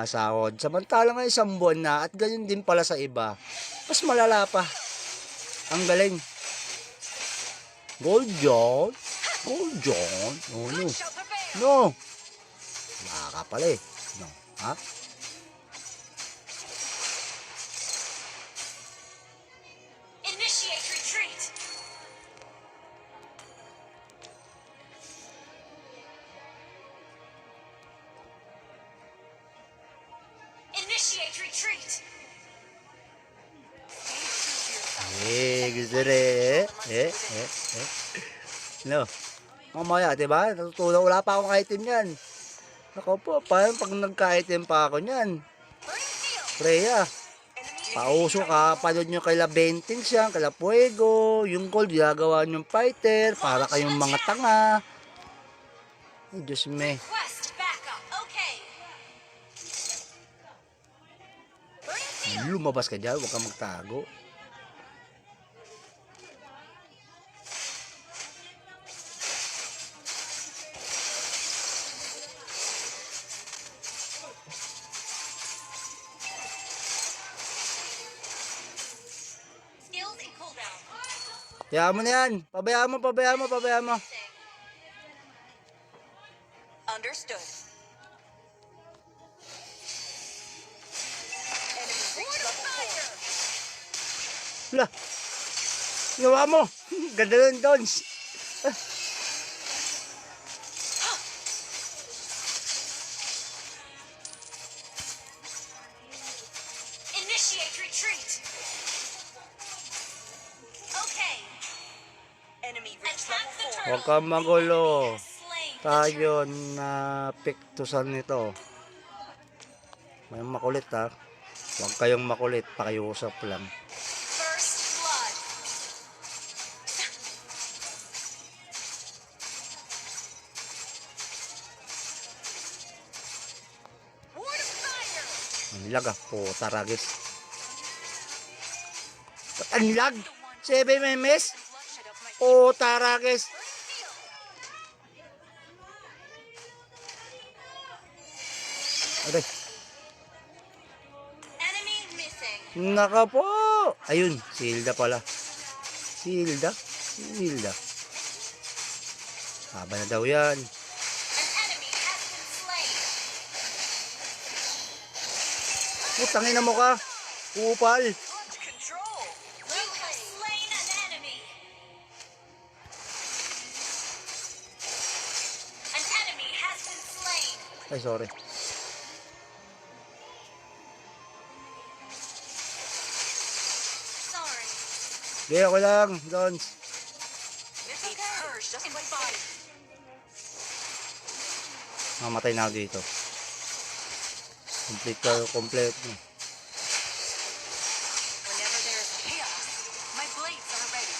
sahod. Samantalang nga isang buwan na at ganyan din pala sa iba. Mas malala pa. Ang galing. Gold John. Gold John. Oh, no. No. Baka pala eh. No. Ha? Initiate retreat. Initiate retreat. Gusto rin. No. Mamaya, diba? Natutunan, wala pa akong item yan. Ako po, paano pag nagka-item pa ako yan? Freya. Pauso ka, panood nyo kaila Bentings yan, kaila Fuego, yung gold, ginagawa nyong fighter, para kayong mga tanga. Ay, Diyos me. Request backup. Okay. Lumabas ka dyan, huwag kang magtago. Skills and cooldown. Kaya mo na yan. Pabayaan mo, pabayaan mo, pabayaan mo. Understood. Enemy reach level 4. Wala. Ginawa mo. Ganda nun, Dons. Initiate retreat. Okay. Enemy reach level 4. Huwag kang magulo. Slain. Tayo na piktusan nito. May makulit ha. Huwag kayong makulit. Pakiusap lang. First blood. Ward of fire. Ang lag ah. Puta ragis. Ang lag. 7 memes. Bloodshed of my Puta ragis. Aray. enemy missing. Naka po. Ayun. Si Hilda pala. Si Hilda. Si Hilda. Haba na daw yan. An enemy has been slain. Putangin na mo ka. Upal. Launch control. You have slain an enemy. An enemy has been slain. Ay, sorry. Sorry. Gaya ko lang, Dons. It's purged just by fire. Mamatay na ako dito. Complete ka, complete. Whenever there is chaos, my blades are ready.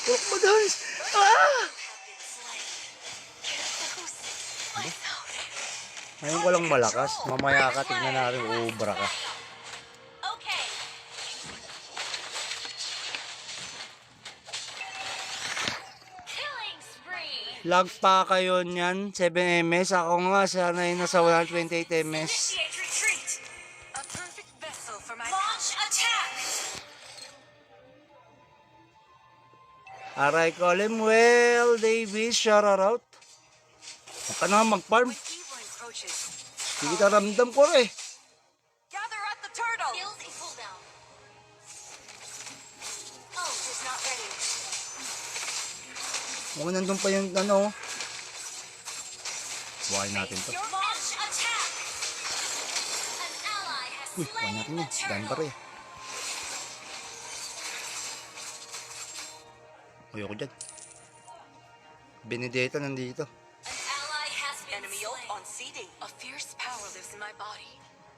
Tulok mo, Dons! Ah! Have been slain. Myself. Ngayon ko lang malakas. Mamaya ka, tignan natin, ubra ka. Okay. Killing spree. Lag pa kayo niyan, 7 ms. Ako nga, sanay nasa 128 ms. Initiate retreat. A perfect vessel for my launch attack. Aray ko, well, Davis, shout out. Huwag ka na mag-farm. When evil encroaches, Hindi kita ramdam ko rin. gather at the turtle. Skills and cooldown. Oh, is not ready. Kung nandun pa yung ano. Buhay natin to. Your launch attack. An ally has Uy, buhay slain natin the yun. Dan pa turtle. rin. Ayoko dyan. Benedetta nandito. An ally has been Enemy slain. ult on CD. A fierce power lives in my body.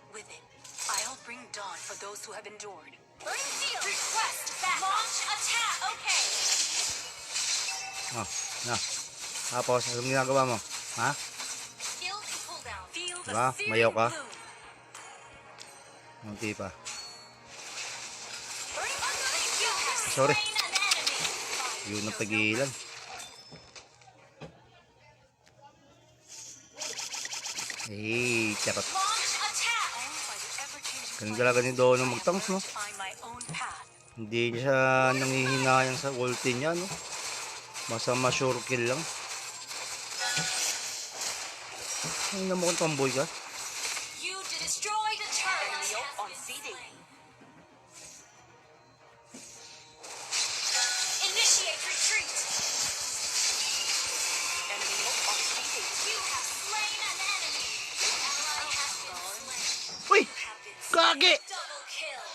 With it, I'll bring dawn for those who have endured. Bring shield. Request back. Launch attack. Okay. Oh, na. Tapos, anong ginagawa mo? Ha? Skills and cooldown. Feel the Diba? Mayaw searing ka? bloom. Munti pa. Bring you have Sorry. slain an enemy. Yun ang pagilan. Eh, charot. Launch attack. Owned by the ever-changing Ganun talaga ni Dono mag-tanks, no? find my own path. Hindi siya nangihinayang sa ulti niya, no? Basta ma-sure kill lang. Ay, naman kung tomboy ka. You destroyed a turret. Enemy on CD. Initiate retreat. Enemy on CD. You have slain an enemy. Ally has been slain. Uy! Have been Kage! double kill.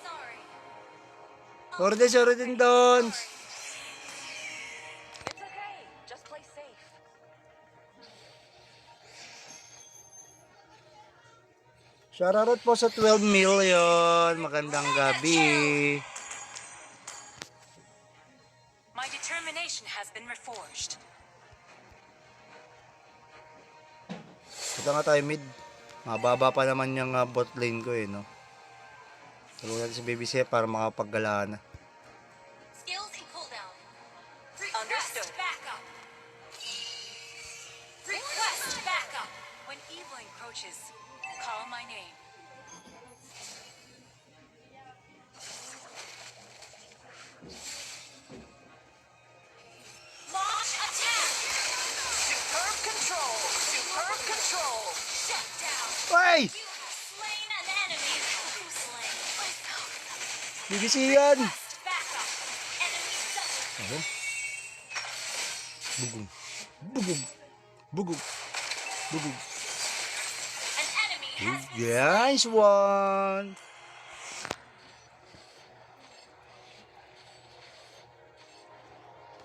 Sorry. Sorry din doon. It's okay. Just play safe. Shoutout po sa 12 million. Magandang gabi. My determination has been reforged. Ito nga tayo mid. Mababa pa naman yung bot lane ko eh, no? Tulungan natin si BBC para makapaggalaan na. Skills and cooldown. Understood. Backup. Request backup. When evil encroaches, call my name. Launch attack. Superb control. Superb control. Shut down. Ay! You have slain an enemy. Slain. BBC yan! Request backup. Enemy double. Ayun. Bugong. Bugong. Bugong. Bugong. An enemy has been Nice one!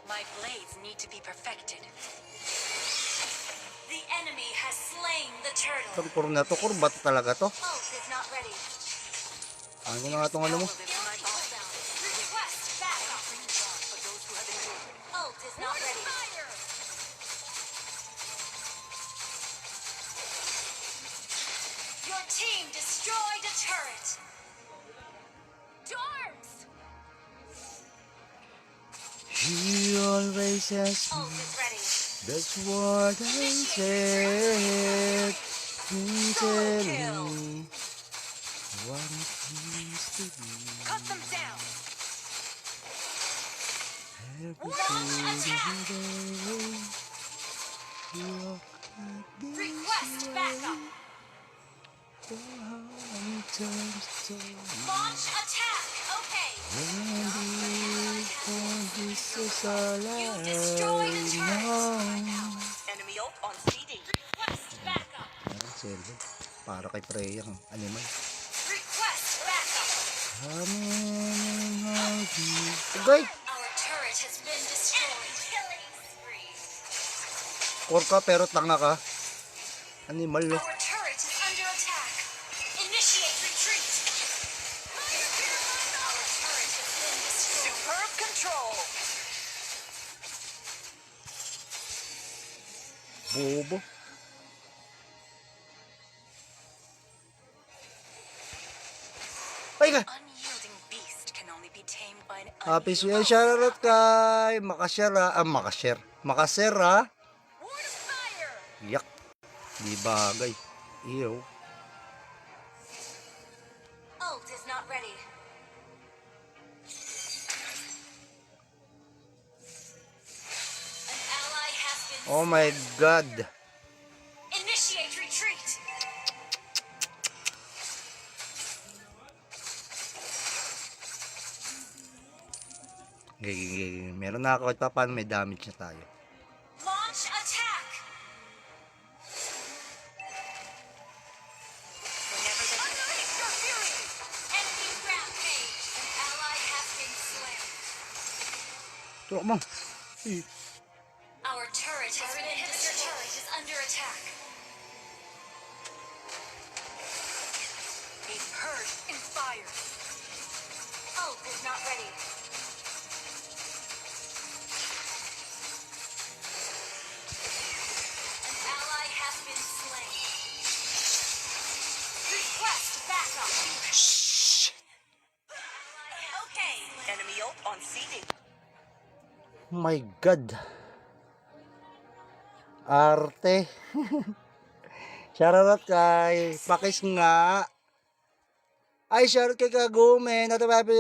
My blades need to be perfected. The enemy has slain the turtle. Turkur na to, kurbat talaga to. Ult is not ready. Ano ko na nga itong ano mo? Request backup. Ult is not ready. Your team destroyed a turret. Dorms. He always says Ult is ready. that's what I said. He tell me what it means to be. Cut them down. Everything today. You Request backup. Launch attack. Okay. You destroyed a turret. Enemy ult on CD. Request backup. Para kay Freya ang animal. Request backup. Okay. Our turret has been destroyed. Killing spree. Core ka pero tanga ka. Animal no. Our turret is under attack. Initiate retreat. Our turret has been destroyed. Superb control. Bobo. Ay ka. Unyielding beast can only be tamed by an Happy unyielding shoutout kay Makasera. Makasera. Ward of fire. Yak. Di bagay. Ew. Ult is not ready. An ally has been Oh my God. Initiate retreat. Meron na ako at pa paano may damage na tayo. Launch attack. Whenever the unleash your fury. Enemy rampage. An ally has been slain. Tulak mo. Our turret has been inhibitor turret is under attack. A purge in fire. Ult is not ready. An ally has been slain. Request backup. Okay. Enemy ult on CD. Oh my God. Arte. Shoutout kay Pakis nga. Ay, shoutout kay Kagume. Happy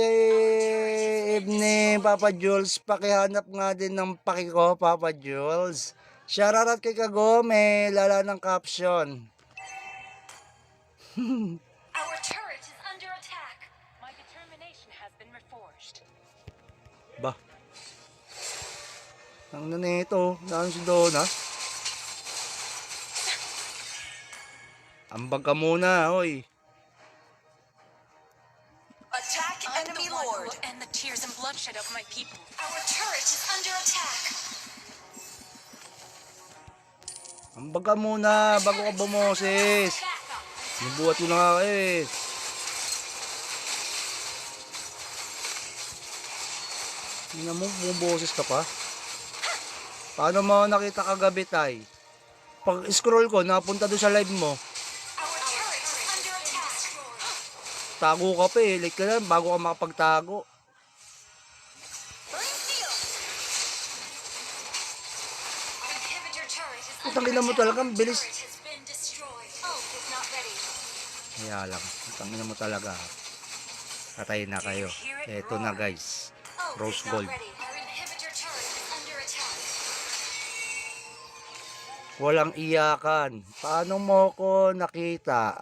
evening, Papa Jules. Pakihanap nga din ng paki ko, Papa Jules. Shoutout kay Kagume. Lala ng caption. Our turret is under attack. My determination has been reforged. Ba? Ang nanito. Naan si Donna? Ambag ka muna, hoy. Attack I'm enemy the one who lord. will end the tears and bloodshed of my people. Our turret is under attack. Ambag ka muna bago ka bumoses. Nabuhat mo na nga eh. Hindi mo, bumoses ka pa. Paano mo nakita kagabi, tay? Pag scroll ko, napunta doon sa live mo. Our turret is under attack. Tago ka pa eh. Like ka lang, bago ka makapagtago. Inhibitor turret is Putang ina mo talaga, ang bilis. turret has been destroyed. Ult is not ready. Kaya lang, putang ina mo talaga. Patay na kayo. Eto na guys. Ult Rose is not gold. ready. Our inhibitor turret is under attack. Walang iyakan. Paano mo ko nakita?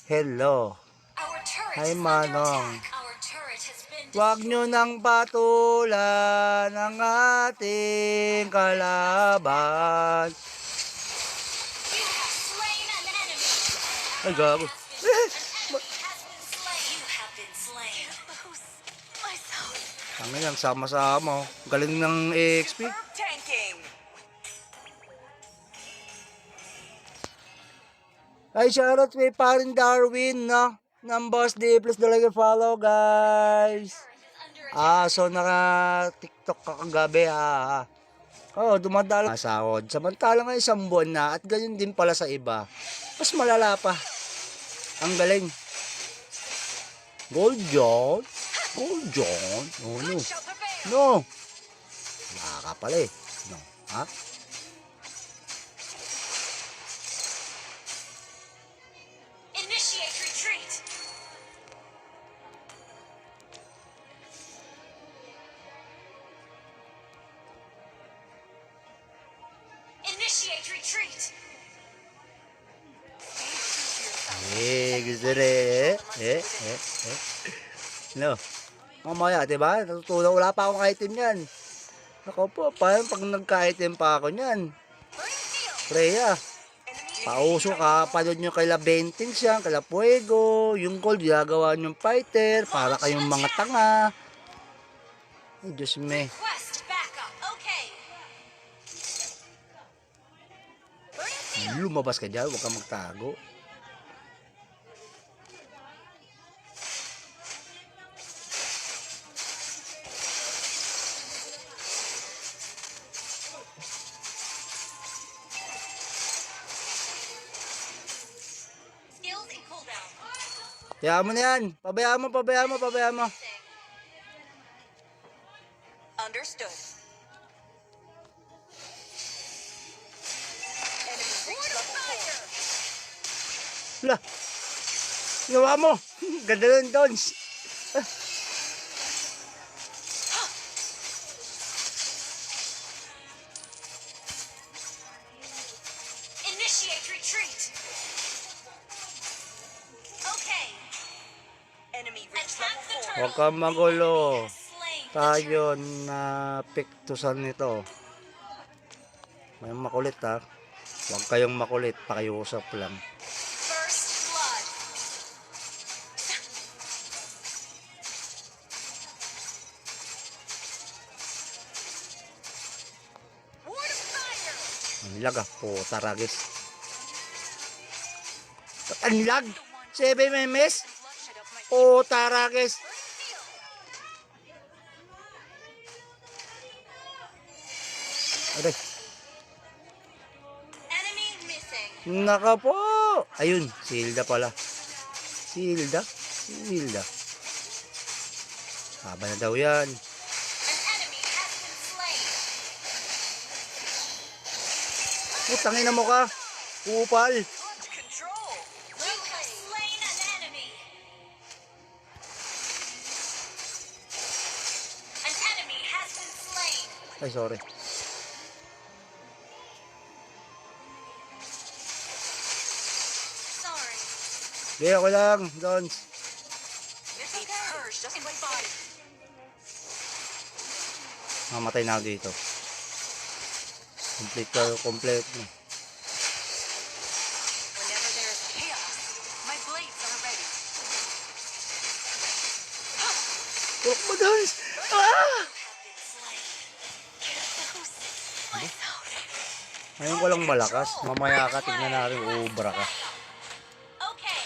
Hello. Our turret Hi, is under Manong. attack. Our turret has been Huwag destroyed. nyo nang patulan ang ating kalaban. You have slain an enemy. Ay, gago. An enemy has been slain. You have been slain. Lose myself. Ang yan, sama-sama. Galing ng EXP. Superb tanking. Ay, shoutout kay parin Darwin, no? Ng Boss D, please do like and follow, guys. Turret is under attack. So naka-TikTok ka kagabi, ha? Oo, dumadala sahod. Samantalang nga isang buwan na at ganyan din pala sa iba. Mas malala pa. Ang galing. Gold John. Gold John. Oh, no. Shall prevail. No. Wala ka pala eh. No. Ha? Initiate retreat. Initiate retreat. Gusto rin. No. Mamaya, diba? Natutunan, wala pa akong item yan. Ako po, paano pag nagka-item pa ako yan? Freya. Pauso ka, panood nyo kay La Bentins yan, kay La Fuego, yung gold, ginagawa nyong fighter, para kayong mga tanga. Ay, Diyos me. Quest backup. Okay. Lumabas ka dyan, huwag kang magtago. Skills and cooldown. Kaya mo na yan. Pabayaan mo, pabayaan mo, pabayaan mo. Understood. Enemy reach level 4. Wala. Ginawa mo. Ganda nun, Dons. Initiate retreat. Okay. Enemy reach Attack the level 4. turret. Huwag kang magulo. Slain the Tayo na piktusan nito. May makulit ha. Huwag kayong makulit. Pakiusap lang. First blood. Ward of fire. Ang lag ah. Puta ragis. Ang lag. 7 memes. Bloodshed of my Puta ragis. Aray. enemy missing. Naka po. Ayun. Si Hilda pala. Si Hilda. Si Hilda. Haba na daw yan. An enemy has been slain. Putangin na mo ka. Kupal. Launch control. You have slain an enemy. An enemy has been slain. Ay, sorry. Sorry. Hindi, ako lang. Dons. It's okay. Purge just my body. Mamatay na ako dito. Complete. Whenever there is chaos, my blades are ready. Tulak mo, Dons. Ah! Ngayon ko lang malakas. Mamaya ka, tignan natin. Ubra ka. Okay.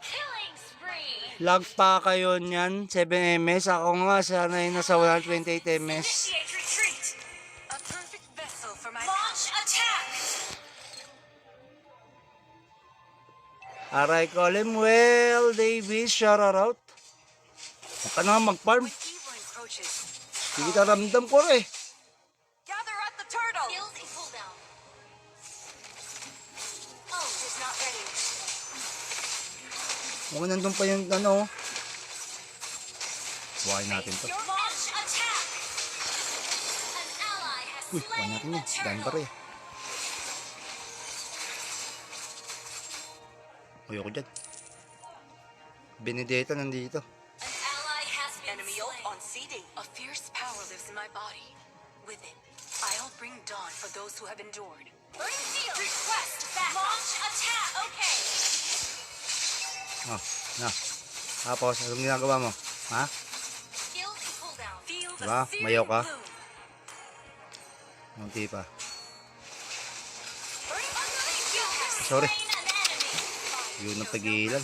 Killing spree. Lag pa kayo niyan. 7 ms. Ako nga, sanay nasa 128 ms. Initiate retreat. A perfect vessel for my Launch attack. Aray ko, Well, Davis, shout out. Huwag ka na mag-farm. When evil encroaches, Hindi kita ramdam ko eh. gather at the turtle. Skills in cooldown. Oh, is not ready. Kung nandun pa yung ano. Buhayin natin to. Launch attack. An ally has Uy, buhayin slain natin the yun. Dami pa turtle. rin. Ayoko dyan. Benedetta nandito. An ally has been Enemy ult slain. on CD. A fierce power lives in my body. With it, I'll bring dawn for those who have endured. Bring shield. Request back. Launch attack. Okay. Oh, na. Tapos, anong ginagawa mo? Ha? Skills in cooldown. Feel the Diba? searing Mayaw ka? bloom. Munti pa. Bring you have Sorry. slain an enemy. Yun ang pagilan.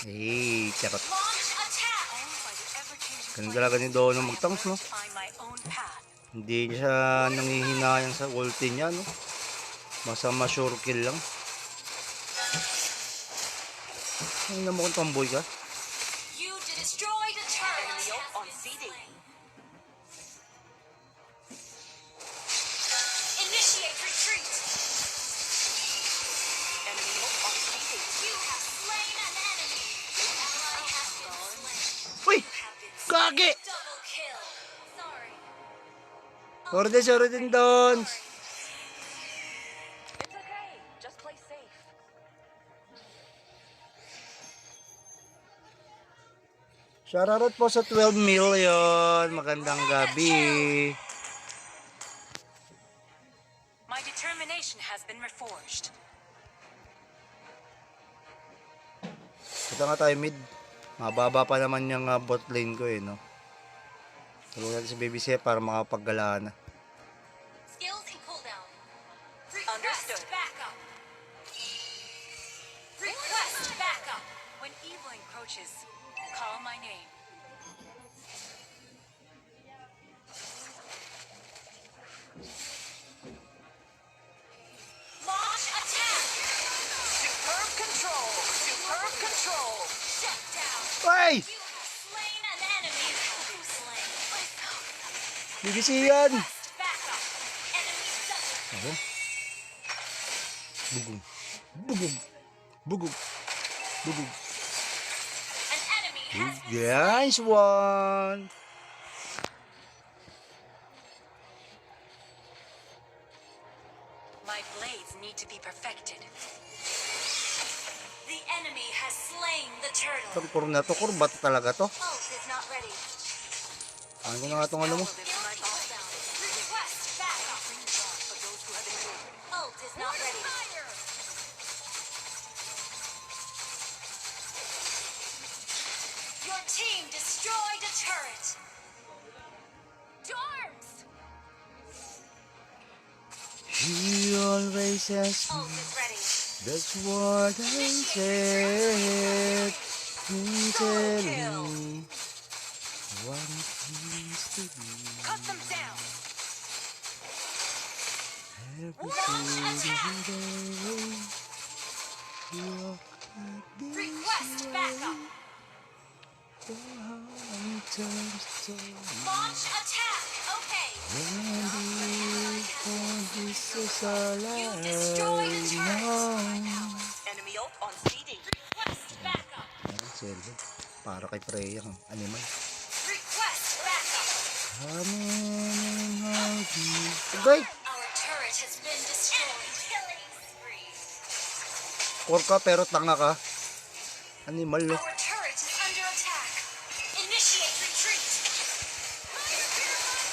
Eh, charot. Launch attack. Owned by the ever-changing Ganun light, talaga ni Dono I have mag-tanks, no? learned to find my own path. Hindi siya nangihinayang sa ulti niya, no? Masama sure kill lang. Ay, namukhang tomboy ka. You destroyed a turret. Enemy ult on CD. Initiate retreat. Enemy ult on CD. You have slain an enemy. An ally has been slain. Uy! Have been Gagi! double kill. Sorry. Sorry din, Don. It's okay. Just play safe. Shoutout po sa 12 million. Magandang gabi. My determination has been reforged. Ito nga tayo mid. Mababa pa naman yung bot lane ko eh, no? Tulungan natin si Baby Seth para makapaggala na. Skills in cooldown. Understood. Request backup. Request backup. When evil encroaches, call my name. Launch attack. Superb control. Superb control. Shut down. Ay! You have slain an enemy. Who slain? BBC yan! Request backup. Enemy double. Ano? Bugog. Bugog. Bugog. Bugog. An enemy has been Nice one! My blades need to be perfected. The enemy has slain the turtle. Itong kur na to, kurba to talaga to. Ult is not ready. Ano ko na nga itong ano mo? Power lives in my body. Request backup. Bring dawn for those who have endured. Ult is not ready. Your team destroyed a turret. Dorms. He always says, Ult is ready. that's what I said. He tell me what it means to be. Cut them down. Request backup. Launch attack. Okay. You destroyed a turret. Enemy ult on CD. Request backup. Silver. Para kay Freya ang animal. Request backup. Agay! Our turret has been destroyed. Killing spree. Core ka pero tanga ka. Animal eh. Our turret is under attack. Initiate retreat.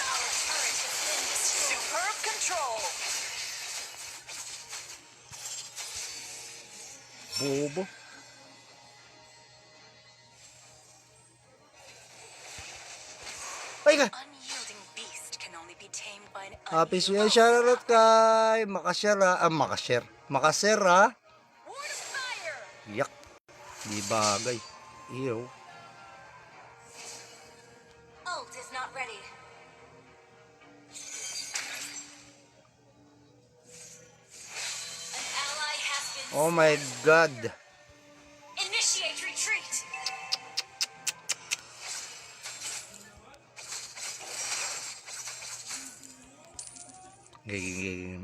Our turret has been destroyed. Superb control. Bobo. Ay ka! Unyielding beast can only be tamed by an Happy unyielding shoutout kay Makasera. Ward of fire. Yak. Di bagay. Iyo. Ult is not ready. An ally has been Oh my God. Initiate retreat.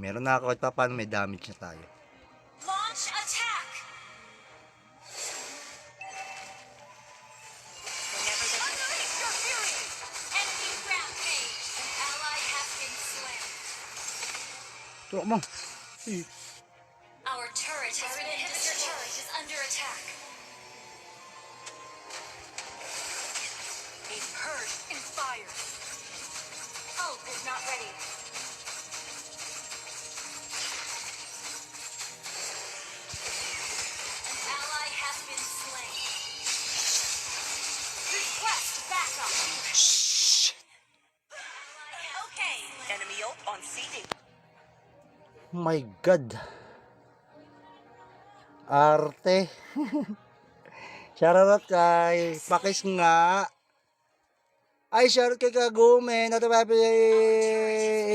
Meron na ako at paano may damage na tayo. Launch attack. whenever the Unleash your fury. Enemy rampage. An ally has been slain. Tulak mo. Our turret has been destroyed. Your turret is under attack. a purge in fire. Ult is not ready. An ally has been slain. Request backup. Okay. Enemy ult on CD. My God. Arte. Shoutout kay Pakis nga. Ay, shoutout kay Kagume. Not a happy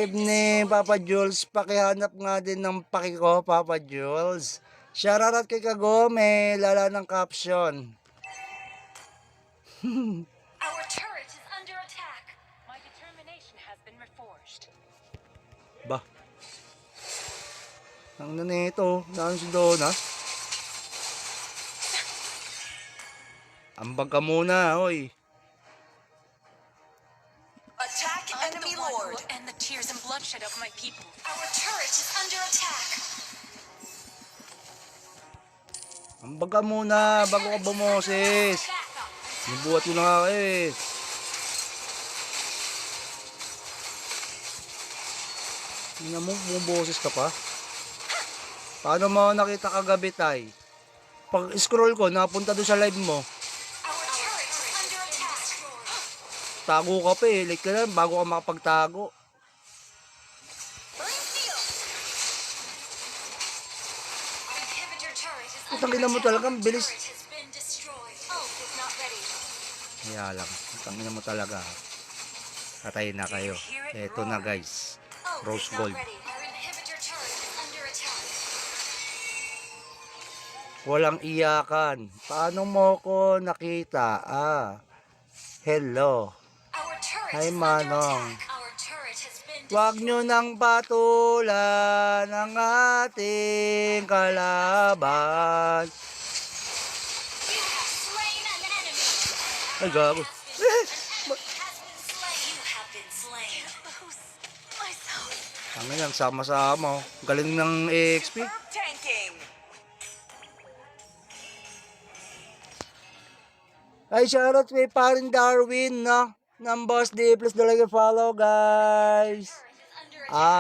evening, Papa Jules. Pakihanap nga din ng paki ko, Papa Jules. Shoutout kay Kagume. Lala ng caption. Our turret is under attack. My determination has been reforged. Ba? Ang nanito. Naan si Donna? Ambag ka muna, oy. Attack I'm the one who will end the tears and bloodshed of my people. Our turret is under attack. Ambag ka muna bago ka bumoses. Backup. Nabuhat ko na nga eh. Tingnan mo, bumoses ka pa. Paano mo nakita kagabi, tay? Pag scroll ko, napunta doon sa live mo. Our turret is under attack. Tago ka pa eh. Like ka lang, bago ka makapagtago. Burn field. Our inhibitor turret is Putang under ina mo attack. talagang bilis. Turret has been destroyed. Ult is not ready. Kaya lang, tangina mo talaga. Patay na kayo. Eto na guys. Ult Rose is not gold. ready. Our inhibitor turret is under attack. Walang iyakan. Paano mo ko nakita? Hello. Our turret Hi, is Manong. under attack. Our turret has been Huwag destroyed. nyo nang patulan ang ating kalaban. You have slain an enemy. Ay, gago. An enemy has been slain. You have been slain. Myself. Ang ganyan, sama-sama. Galing ng EXP. Tanking. Ay, shoutout kay parin Darwin, no? Ng Boss D, please talaga follow, guys.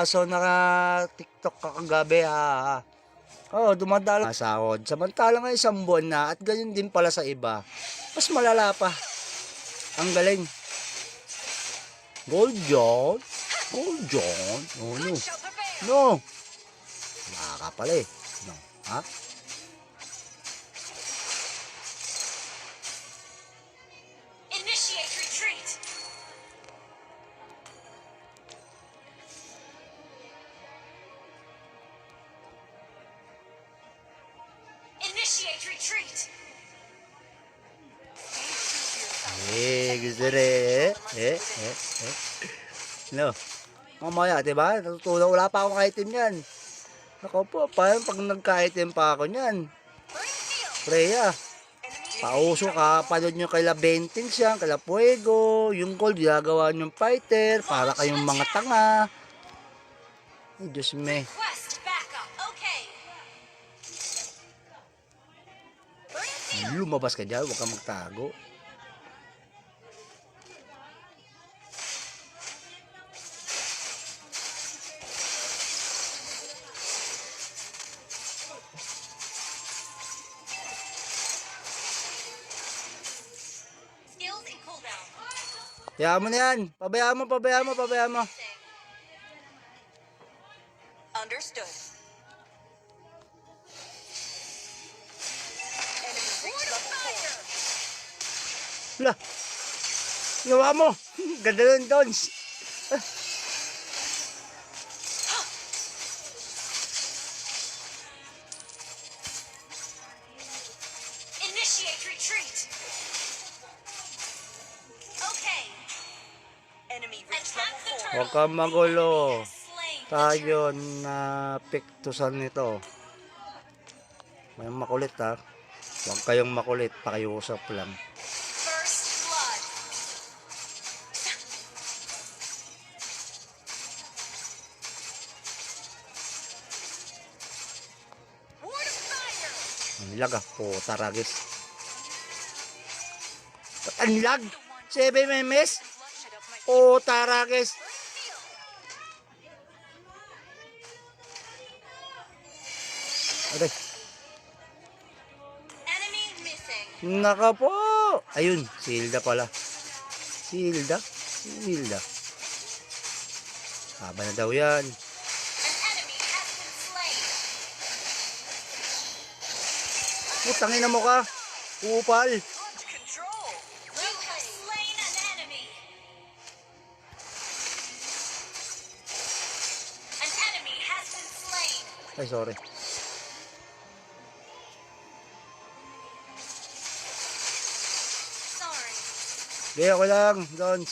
So naka-TikTok ka kagabi, ha? Dumadala sahod. Samantalang nga isang buwan na at ganyan din pala sa iba. Mas malala pa. Ang galing. Gold John. Gold John. No. No. Baka pala eh. No. Ha? Initiate retreat. Initiate retreat. Stay true to yourself. Gusto rin. No. Mamaya, diba? Natutunan, wala pa akong item yan. Ako po, paano pag nagka-item pa ako yan? Freya. Pauso ka, panood nyo kay Bentings yan, kay Fuego, yung gold, ginagawa nyong fighter, para kayong mga tanga. Ay, Diyos me. Request backup. Okay. Lumabas ka dyan, huwag kang magtago. Skills and cooldown. Hayaan mo na yan. Pabayaan mo. Understood. Enemy reach level 4. Wala. Ginawa mo. Ganda nun, Dons. Initiate retreat. Okay. Enemy reach level 4. Huwag kang magulo. Slain. Tayo na piktusan nito. May makulit ha. Huwag kayong makulit. Pakiusap lang. First blood. Ward of fire. Ang lag ah. Puta ragis. Ang lag. 7 memes. Bloodshed of my Puta ragis. Aray. Enemy missing. Naka po. Ayun. Si Hilda pala. Si Hilda. Haba na daw yan. An enemy has been slain. Putangin na mo ka. Upal. Launch control. You have slain an enemy. An enemy has been slain. Ay, sorry. Sorry. Gaya ko lang, Dons.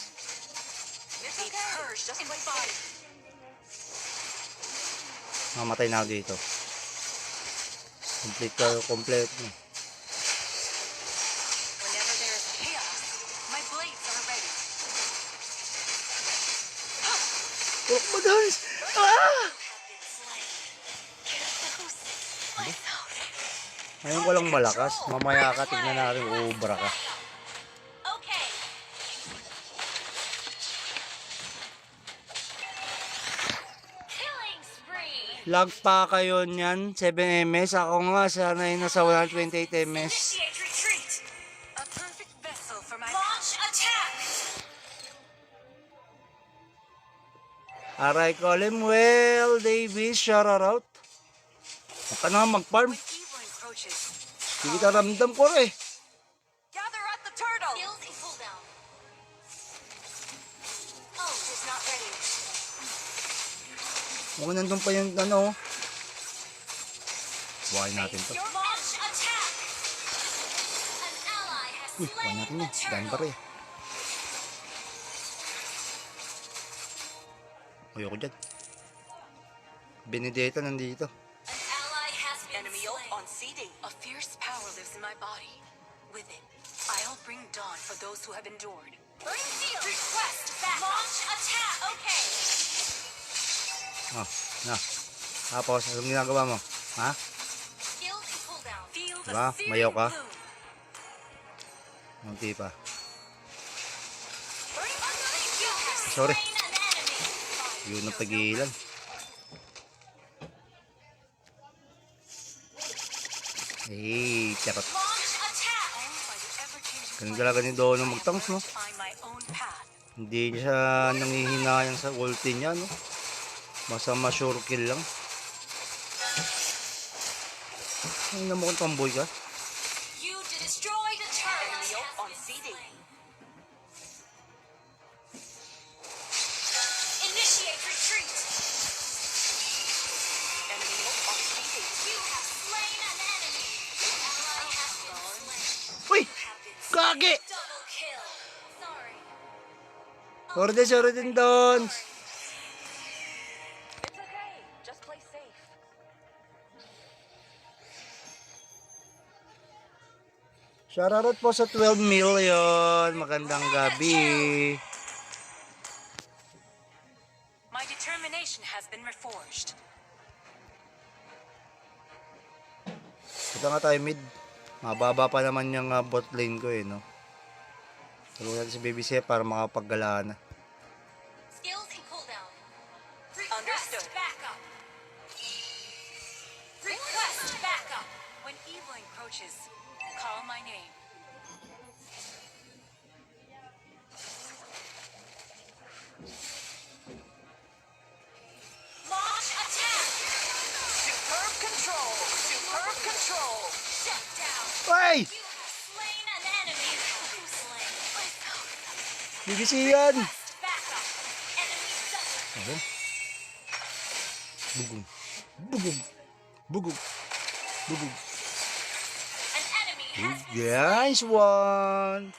It's okay. Purged just by body. Mamatay na ako dito. Complete mo. Whenever there is chaos, my blades are ready. Tulok mo, Dons. Ah! Ngayon ko lang malakas. Mamaya ka, tignan natin, uubra ka. Okay. Killing spree. Lag pa kayo niyan, 7 ms. Ako nga, sanay na sa 128 ms. Initiate retreat. A perfect vessel for my Launch attack. Aray ko, Well, Davis, shout out. Huwag ka na mag-farm. When evil encroaches, Hindi kita ramdam ko rin. gather at the turtle. Skills and cooldown. Ult is not ready. Huwag nandun pa yung ano. Buhay natin to. Launch attack. An ally has Uy, buhay slain natin the yun. Daan pa turtle. rin. Ayoko dyan. Benedetta nandito. An ally has been Enemy slain. ult on CD. A fierce power lives in my body. With it, I'll bring dawn for those who have endured. Bring seal. Request back. Launch attack. Okay. Oh, na. Tapos, anong ginagawa mo? Ha? Skills and cooldown. Feel the Diba? searing Mayaw ka? bloom. Munti pa. Bring you have Sorry. slain an enemy. Yun ang pagilan. Eh, charot. Launch attack. Owned by the ever-changing Ganun talaga ni Dono magtangs, no? find my own path. Hindi siya nangihinayang sa ulti niya, no? Basta ma-sure kill lang. Ay, naman kung tomboy ka. You destroyed a turtle. Enemy ult Has on been CD. slain. Initiate retreat. Enemy ult on CD. You have slain an enemy. An ally has been slain. Uy! Have been Gagi! Double kill. Sorry. Sorry din doon. It's okay. Just play safe. Shoutout po sa 12 million. Magandang gabi. My determination has been reforged. Ito nga tayo mid. Mababa pa naman yung bot lane ko eh, no? Tulungan natin si Baby Seth para makapaggala na. Skills can cool down. Understood. Backup. Request backup. When evil encroaches, call my name. Launch attack. Superb control. Superb control. Shut down. Ay! You have slain an enemy. Who slain? Myself. BBC yan! Request backup. Enemy double. Okay. Bugog. Bugog. Bugog. Bugog. An enemy has been Nice one!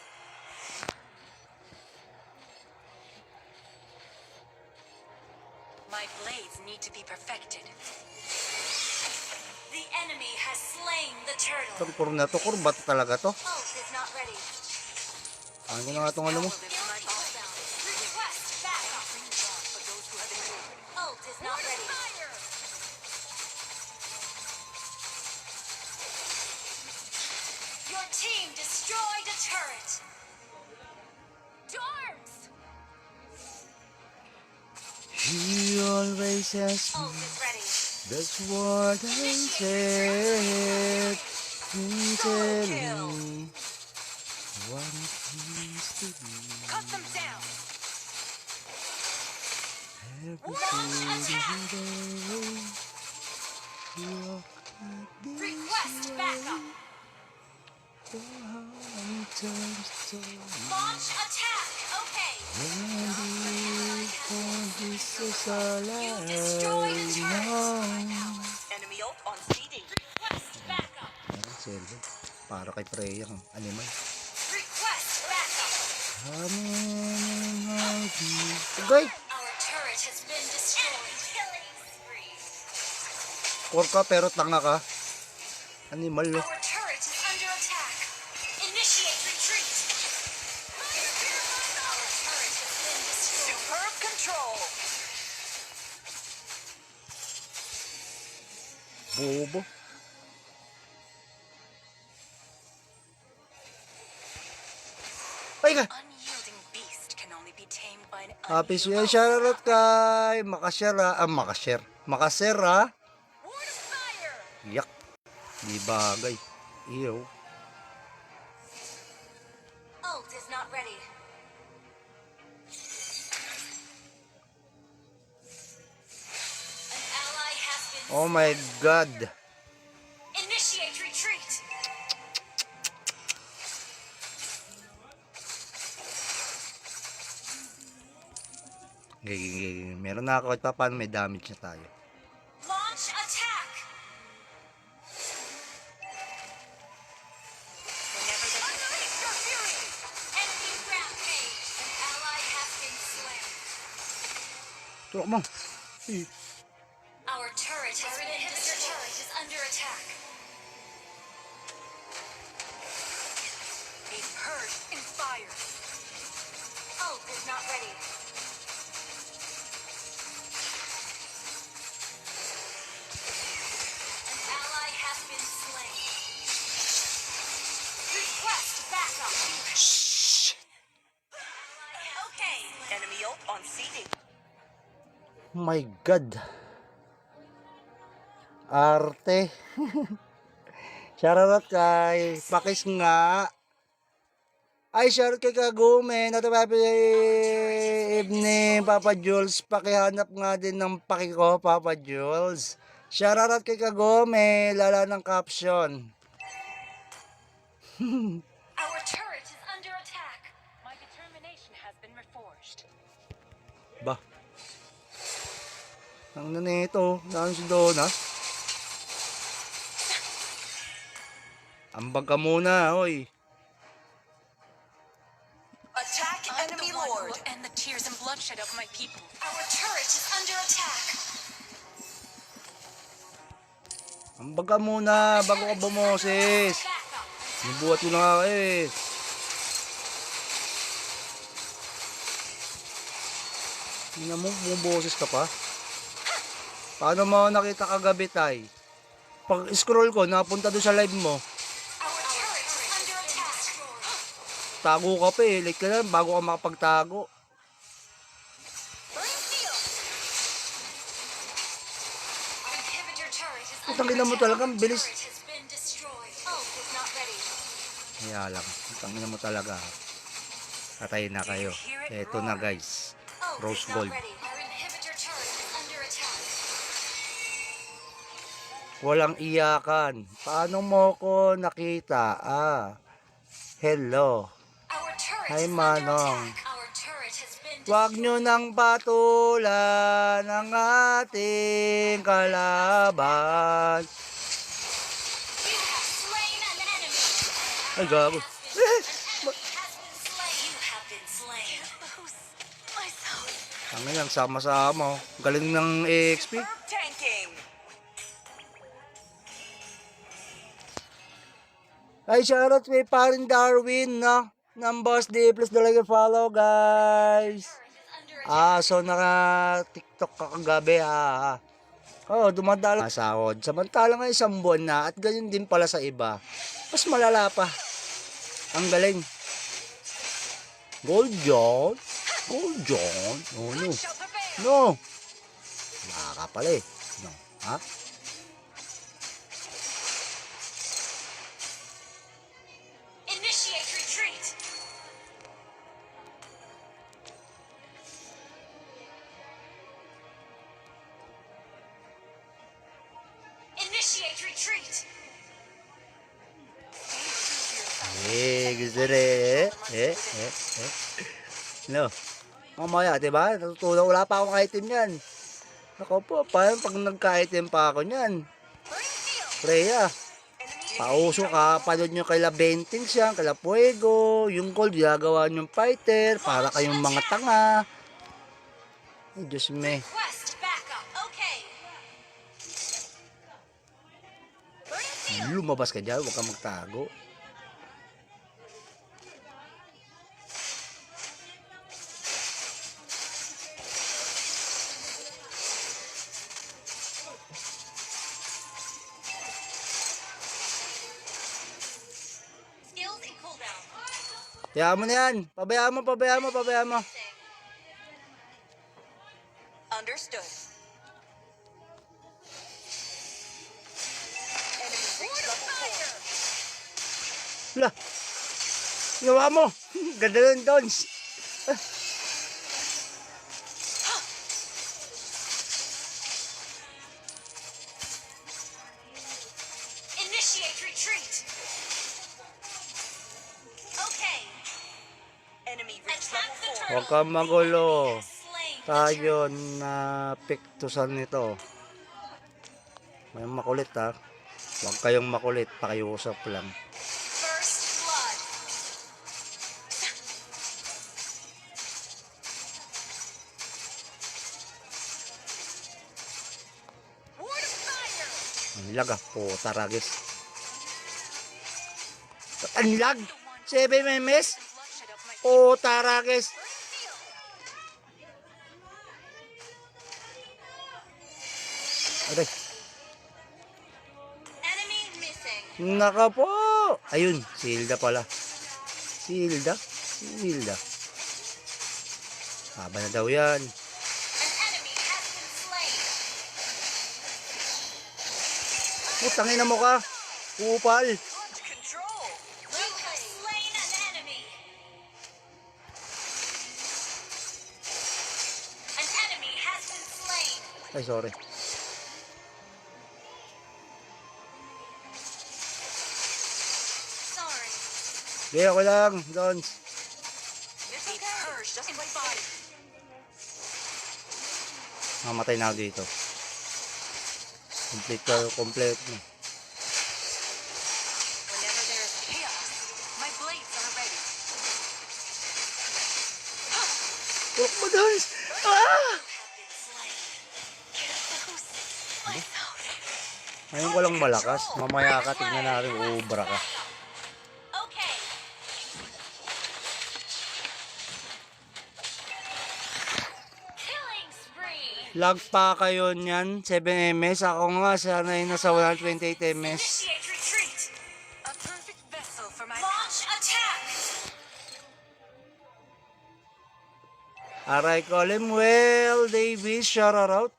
My blades need to be perfected. The enemy has slain the turtle. Itong kur na to, kurbat talaga to. Ult is not ready. Ano ko na nga itong ano mo? Request backup. Ult is not ready. Your team destroyed a turret. Dorms. He always says, Ult is ready. that's what I said. He tell me what it means to be. Cut them down. Every Launch attack. day. You Request backup. Launch attack. Okay. You destroyed a turret. Enemy ult on CD. Request backup. Para kay Freya ang animal. Request backup. Gay! Our turret has been destroyed. Killing spree. Core ka pero tanga ka. Animal no. Our turret is under attack. Initiate retreat. Our turret has been destroyed. Superb control. Bobo. Ay ka! Unyielding beast can only be tamed by an Happy unyielding shoutout kay Makasera. Ward of fire. Yak. Di bagay. Iyo. Ult is not ready. An ally has been Oh my God. Initiate retreat. Meron na ako kahit pa paano may damage na tayo. Launch attack. Whenever the unleash your fury. Enemy rampage. An ally has been slain. Tulak mo. Our turret has been destroyed. Your turret is under attack. A purge in fire. Ult is not ready. An ally has been slain. Request backup. Okay. Enemy ult on CD. My God. Arte. Shoutout kay Pakis nga. Ay, shoutout kay Kagume. Not a happy evening, Papa Jules. Pakihanap nga din ng paki ko, Papa Jules. Shoutout kay Kagume. Lala ng caption. Our turret is under attack. My determination has been reforged. Ba? Ang nanito. Naan si Donna. Ambag ka muna, hoy. Attack enemy will end the tears and bloodshed of my people. Our turret is under attack. Ambaga muna, bago ka bumoses. Nabuhat ko na nga eh. Hindi mo, bumoses ka pa. Paano mo nakita kagabi, Tay? Pag scroll ko, napunta doon sa live mo. Our turret is under attack. Tago ka pa eh. Like ka lang, bago ka makapagtago. Burning field. Our inhibitor turret is Putang ina mo talaga, ang bilis. turret has been destroyed. Ult is not ready. Kaya lang, putang ina mo talaga. Patay na kayo. Eto na guys. Ult Rose is not gold. ready. Our inhibitor turret is under attack. Walang iyakan. Paano mo ko nakita? Hello. Our turret Hi, is under Manong. attack. Our turret has been Huwag destroyed. nyo nang patulan ang ating kalaban. You have slain an enemy. Ay, gago. An enemy has been slain. You have been slain. Myself. Ang yan, sama-sama. Galing ng EXP. Tanking. Ay, shoutout kay parin Darwin, no? Ng Boss D, please do like and follow, guys. So naka-TikTok ka kagabi, dumadala sahod. Samantalang nga isang buwan na at ganyan din pala sa iba. Mas malala pa. Ang galing. Gold John. Gold John. Oh, no. No. Baka pala eh. No. Ha? Initiate retreat. Initiate retreat. Gusto rin. No. Mamaya, diba? Natutunan, wala pa akong item yan. Ako po, paano pag nagka-item pa ako yan? Burning field. Freya. Pauso ka, panood nyo kay Bentings yan, kay Fuego, yung gold, ginagawa nyong fighter, para kayong mga tanga. Ay, Diyos me. Quest backup. Okay. Burning field. Lumabas ka dyan, huwag kang magtago. Skills in cooldown. Kaya mo na yan. Pabayaan mo, pabayaan mo, pabayaan mo. Understood. Wala. Ginawa mo. Ganda nun, Dons. Initiate retreat. Okay. Enemy Attack the turtle. Huwag kang magulo. Slain. Tayo na piktusan nito. May makulit ha. Huwag kayong makulit. Pakiusap lang. First blood. Ward of fire. Ang lag puta ragis. Ang lag! 7 memes? bloodshed of my Puta ragis. Aray, Enemy missing. naka po! Ayun, si Hilda pala. Si Hilda? Si Hilda. Haba na daw yan. An enemy has been slain. Putang ina mo ka. Upal. control. You have slain an enemy. An enemy has been slain. Ay, sorry. Sorry. Okay, ako lang, Dons. Be purged of my body. Mamatay na ako dito. Complete ka, complete na. Whenever there is chaos, my blades are ready. Pulok mo doon. Ah! Ngayon ko lang malakas. Mamaya ka, tignan natin, ubra ka. Okay. Killing spree. Lag pa kayo niyan, 7 ms. Ako nga, sanay na sa 128 ms. Initiate retreat. A perfect vessel for my launch attack. Aray call him well, Davis, shout out.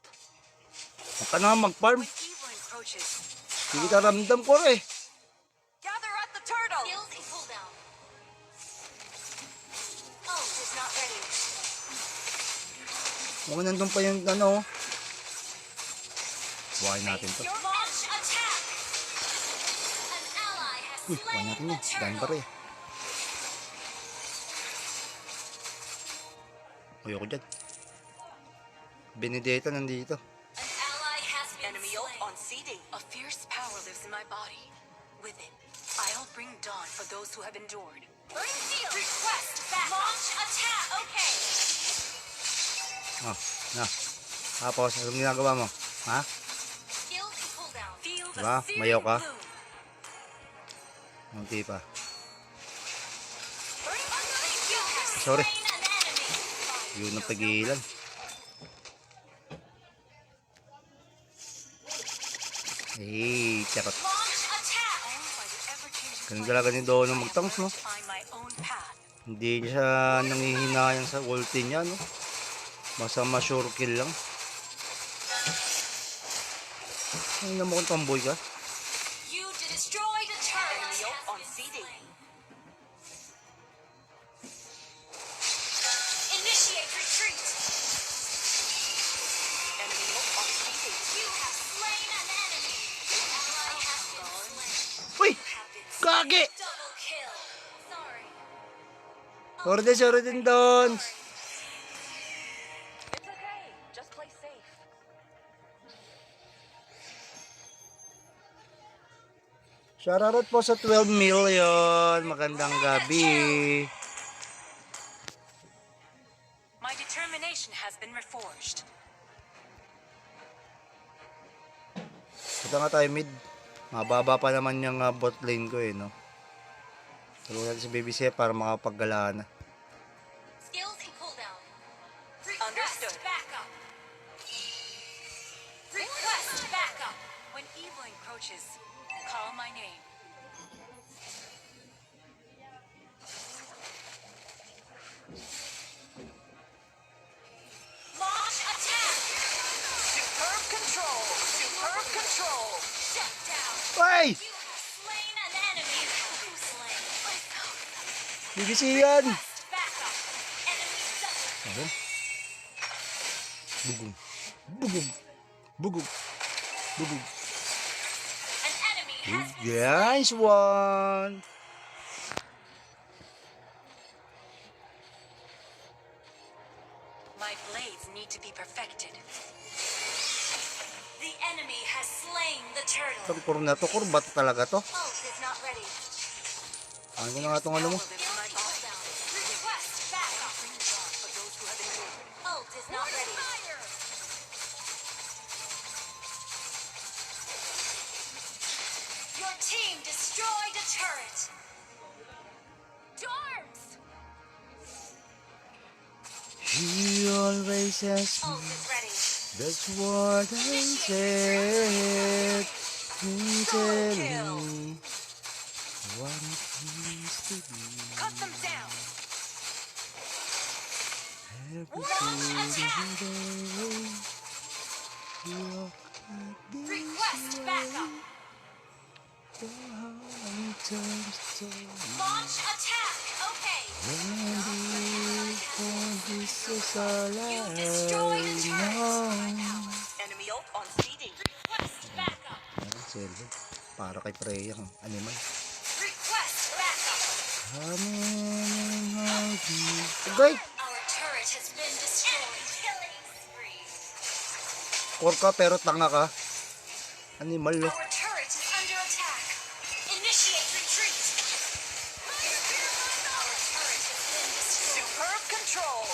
Huwag ka na mag-farm. When evil encroaches, Hindi kita ramdam ko eh. gather at the turtle. Build a cooldown. Oh, is not ready. Mukhang nandun pa yung ano. Buhayin natin to. Your launch attack. An ally has Uy, buhayin slain natin the yun. Dan pa turtle. rin. Ayoko dyan. Benedetta nandito. An ally has been enemy slain. On seeding. A fierce power lives in my body. With it, I'll bring dawn for those who have endured. Burning field. Request back. Launch attack. Okay. Oh, na. Tapos, anong ginagawa mo? Ha? Build a cooldown. Feel the Diba? searing Mayaw ka? bloom. Munti pa. Burning underneath you have Sorry. slain an enemy. Yun ang pagilan. Eh, charot. Launch attack. Owned by the ever-changing Ganun talaga ni Dono magtangs, no? find my own path. Hindi siya nangihinayang sa ulti niya, no? Basta ma-sure kill lang. Ay, naman kung tomboy ka. You destroyed a turret. Enemy on CD. Initiate retreat. Enemy on CD. You have slain an enemy. Ally has been slain. Uy! Kage! Double kill. Sorry. Sorry din doon. It's okay. Just play safe. Shoutout po sa 12 million. Magandang gabi. My determination has been reforged. Ito nga tayo mid. Mababa pa naman yung bot lane ko eh, no? Tulungan natin si Baby Seth para makapaggalaan na. Skills and cooldown. Understood. Backup. Request backup. When evil encroaches, call my name. Launch attack. Superb control. Superb control. Shut down. Ay! You have slain an enemy. Who slain? BBC yan! Request backup. Enemy double. Ayun. Bugong. Bugong. Bugong. Bugong. An enemy has been Nice one! My blades need to be perfected. The enemy has slain the turtle. Itong kurm na to, kurm ba to talaga to? Ult is not ready. Ano ko na nga itong ano mo? Request backup. Ult is not ready. Your team destroyed a turret. Dorms. He always says Ult is ready. that's what I said. He tell me what it means to be. Cut them down. Every Launch attack. day. You're Request backup. Launch attack. Okay. This is all I You destroyed a turret. know. Enemy ult on CD. Request backup. Parang selo. Para kay Freya, animal. Request backup. Okay. Our turret has been destroyed. Killing spree. Core ka pero tanga ka. Animal. Our turret is under attack. Initiate retreat. Our turret has been destroyed. Superb control.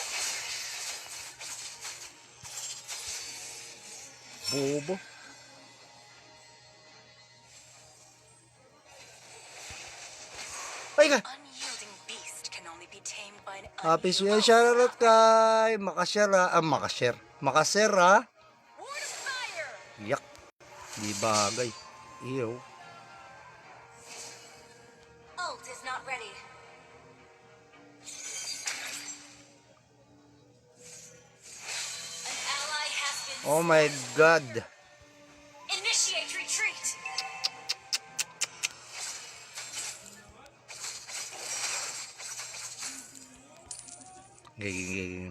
Bobo. Ay ka! Unyielding beast can only be tamed by an Happy unyielding... shoutout kay Makasera. Ward of fire! Yak. Di bagay. Iyo. Ult is not ready. An ally has been... Oh my God. Initiate retreat!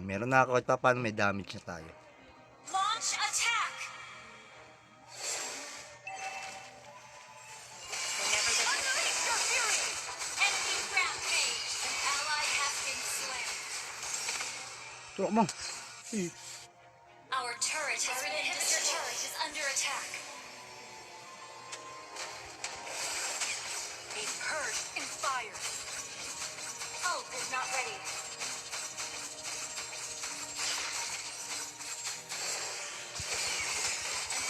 Meron na ako kahit pa paano may damage na tayo. Launch attack! Whenever the... Unleash your fury! Enemy rampage! An ally has been slain. Tulak mo. Our turret has been destroyed. Your turret is under attack. A herd in fire. Ult is not ready.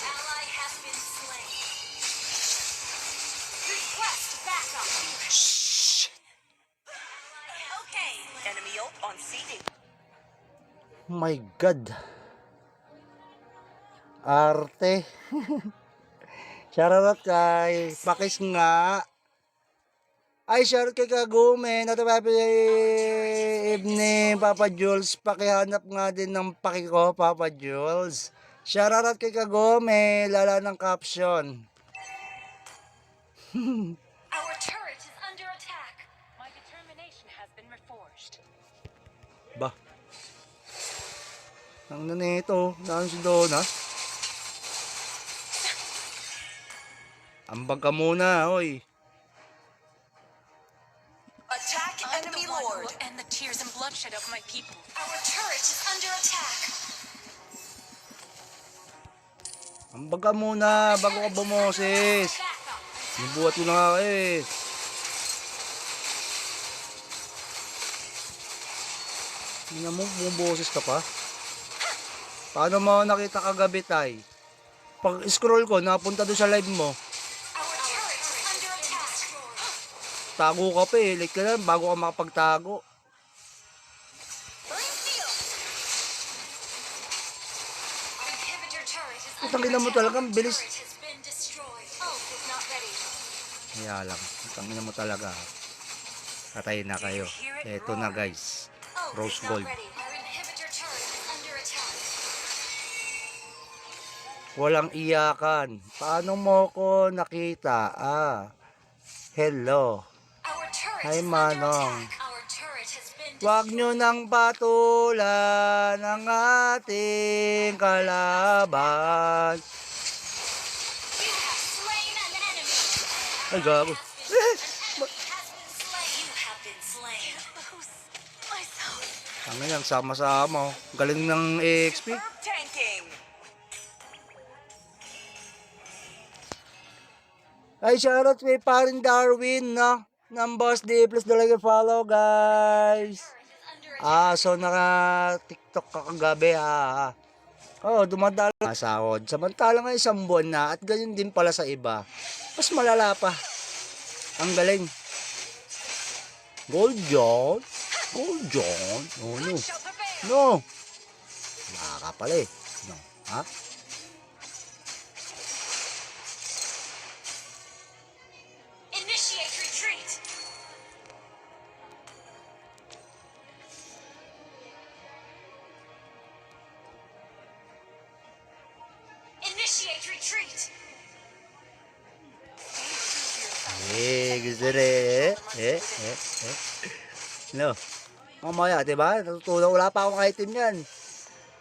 An ally has been slain. Request backup. Okay. Enemy ult on seeding. Oh my God. Arte. Shoutout kay Pakis nga. Ay, shoutout kay Kagume. Not a happy evening, Papa Jules. Pakihanap nga din ng paki ko, Papa Jules. Shoutout kay Kagume. Lala ng caption. Our turret is under attack. My determination has been reforged. Ba? Ang nanito. Naan si Donna. Ambag ka muna, oy. Attack enemy lord. And the tears and bloodshed of my people. Our turret is under attack. Ambag ka muna bago ka bumoses. Nibuhat ko na nga eh. Tingnan mo, bumoses ka pa. Paano mo nakita kagabi, tay? Pag scroll ko, napunta doon sa live mo. Our turret is under attack. Tago ka pa eh. Like ka lang, bago ka makapagtago. Inhibitor turret is Putang under ina mo attack. talaga, ang bilis. Turret has been destroyed. Ult is not ready. Kaya lang, tangina mo talaga. Patay na kayo. Eto na guys. Ult Rose is not gold. ready. Our inhibitor turret is under attack. Walang iyakan. Paano mo ko nakita? Hello. Our turret Hi, is under Manong. attack. Our turret has been Huwag destroyed. nyo nang patulan ang ating kalaban. You have slain an enemy. Ay, gago. An enemy has been slain. You have been slain. Myself. Ang yan, sama-sama. Galing ng EXP. Tanking. Ay, shoutout kay parin Darwin, no? Ng Boss D, please like follow, guys. So naka-TikTok ka kagabi, ha? Dumadala na sahod. Samantala nga isang buwan na at ganyan din pala sa iba. Mas malala pa. Ang galing. Gold John? Gold John? Oh, no. No. Wala ka pala eh. No. Ha? Initiate retreat. Initiate retreat. Gusto rin. No. Mamaya, diba? Natutunan, wala pa akong item yan.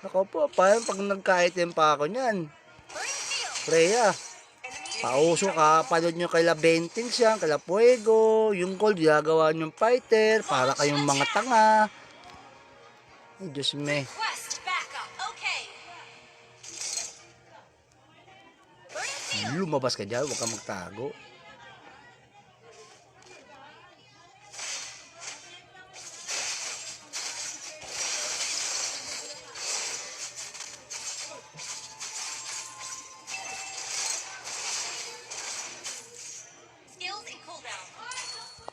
Ako po, paano pag nagka-item pa ako yan? Freya. Pauso ka, panood nyo kay Labentins yan, kay Fuego, yung gold, ginagawa nyong fighter, para kayong mga tanga. Ay, Diyos me. Request backup. Okay. Lumabas ka dyan, huwag kang magtago.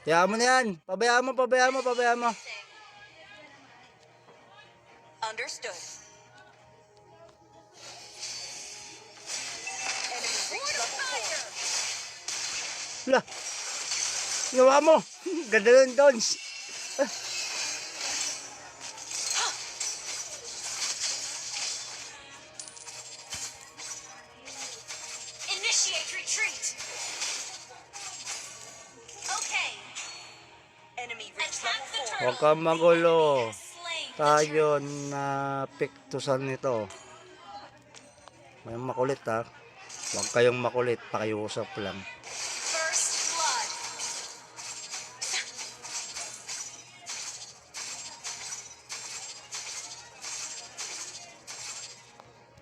Hayaan mo na yan. Pabayaan mo, pabayaan mo, pabayaan mo. Understood. Enemy reach level 4. Wala. Ginawa mo. Ganda nun, Dons. Initiate retreat. Okay. Enemy reach Attack the level 4. turtle. Huwag kang magulo. Slain. Tayo na piktusan nito. May makulit ha. Huwag kayong makulit. Pakiusap lang. First blood.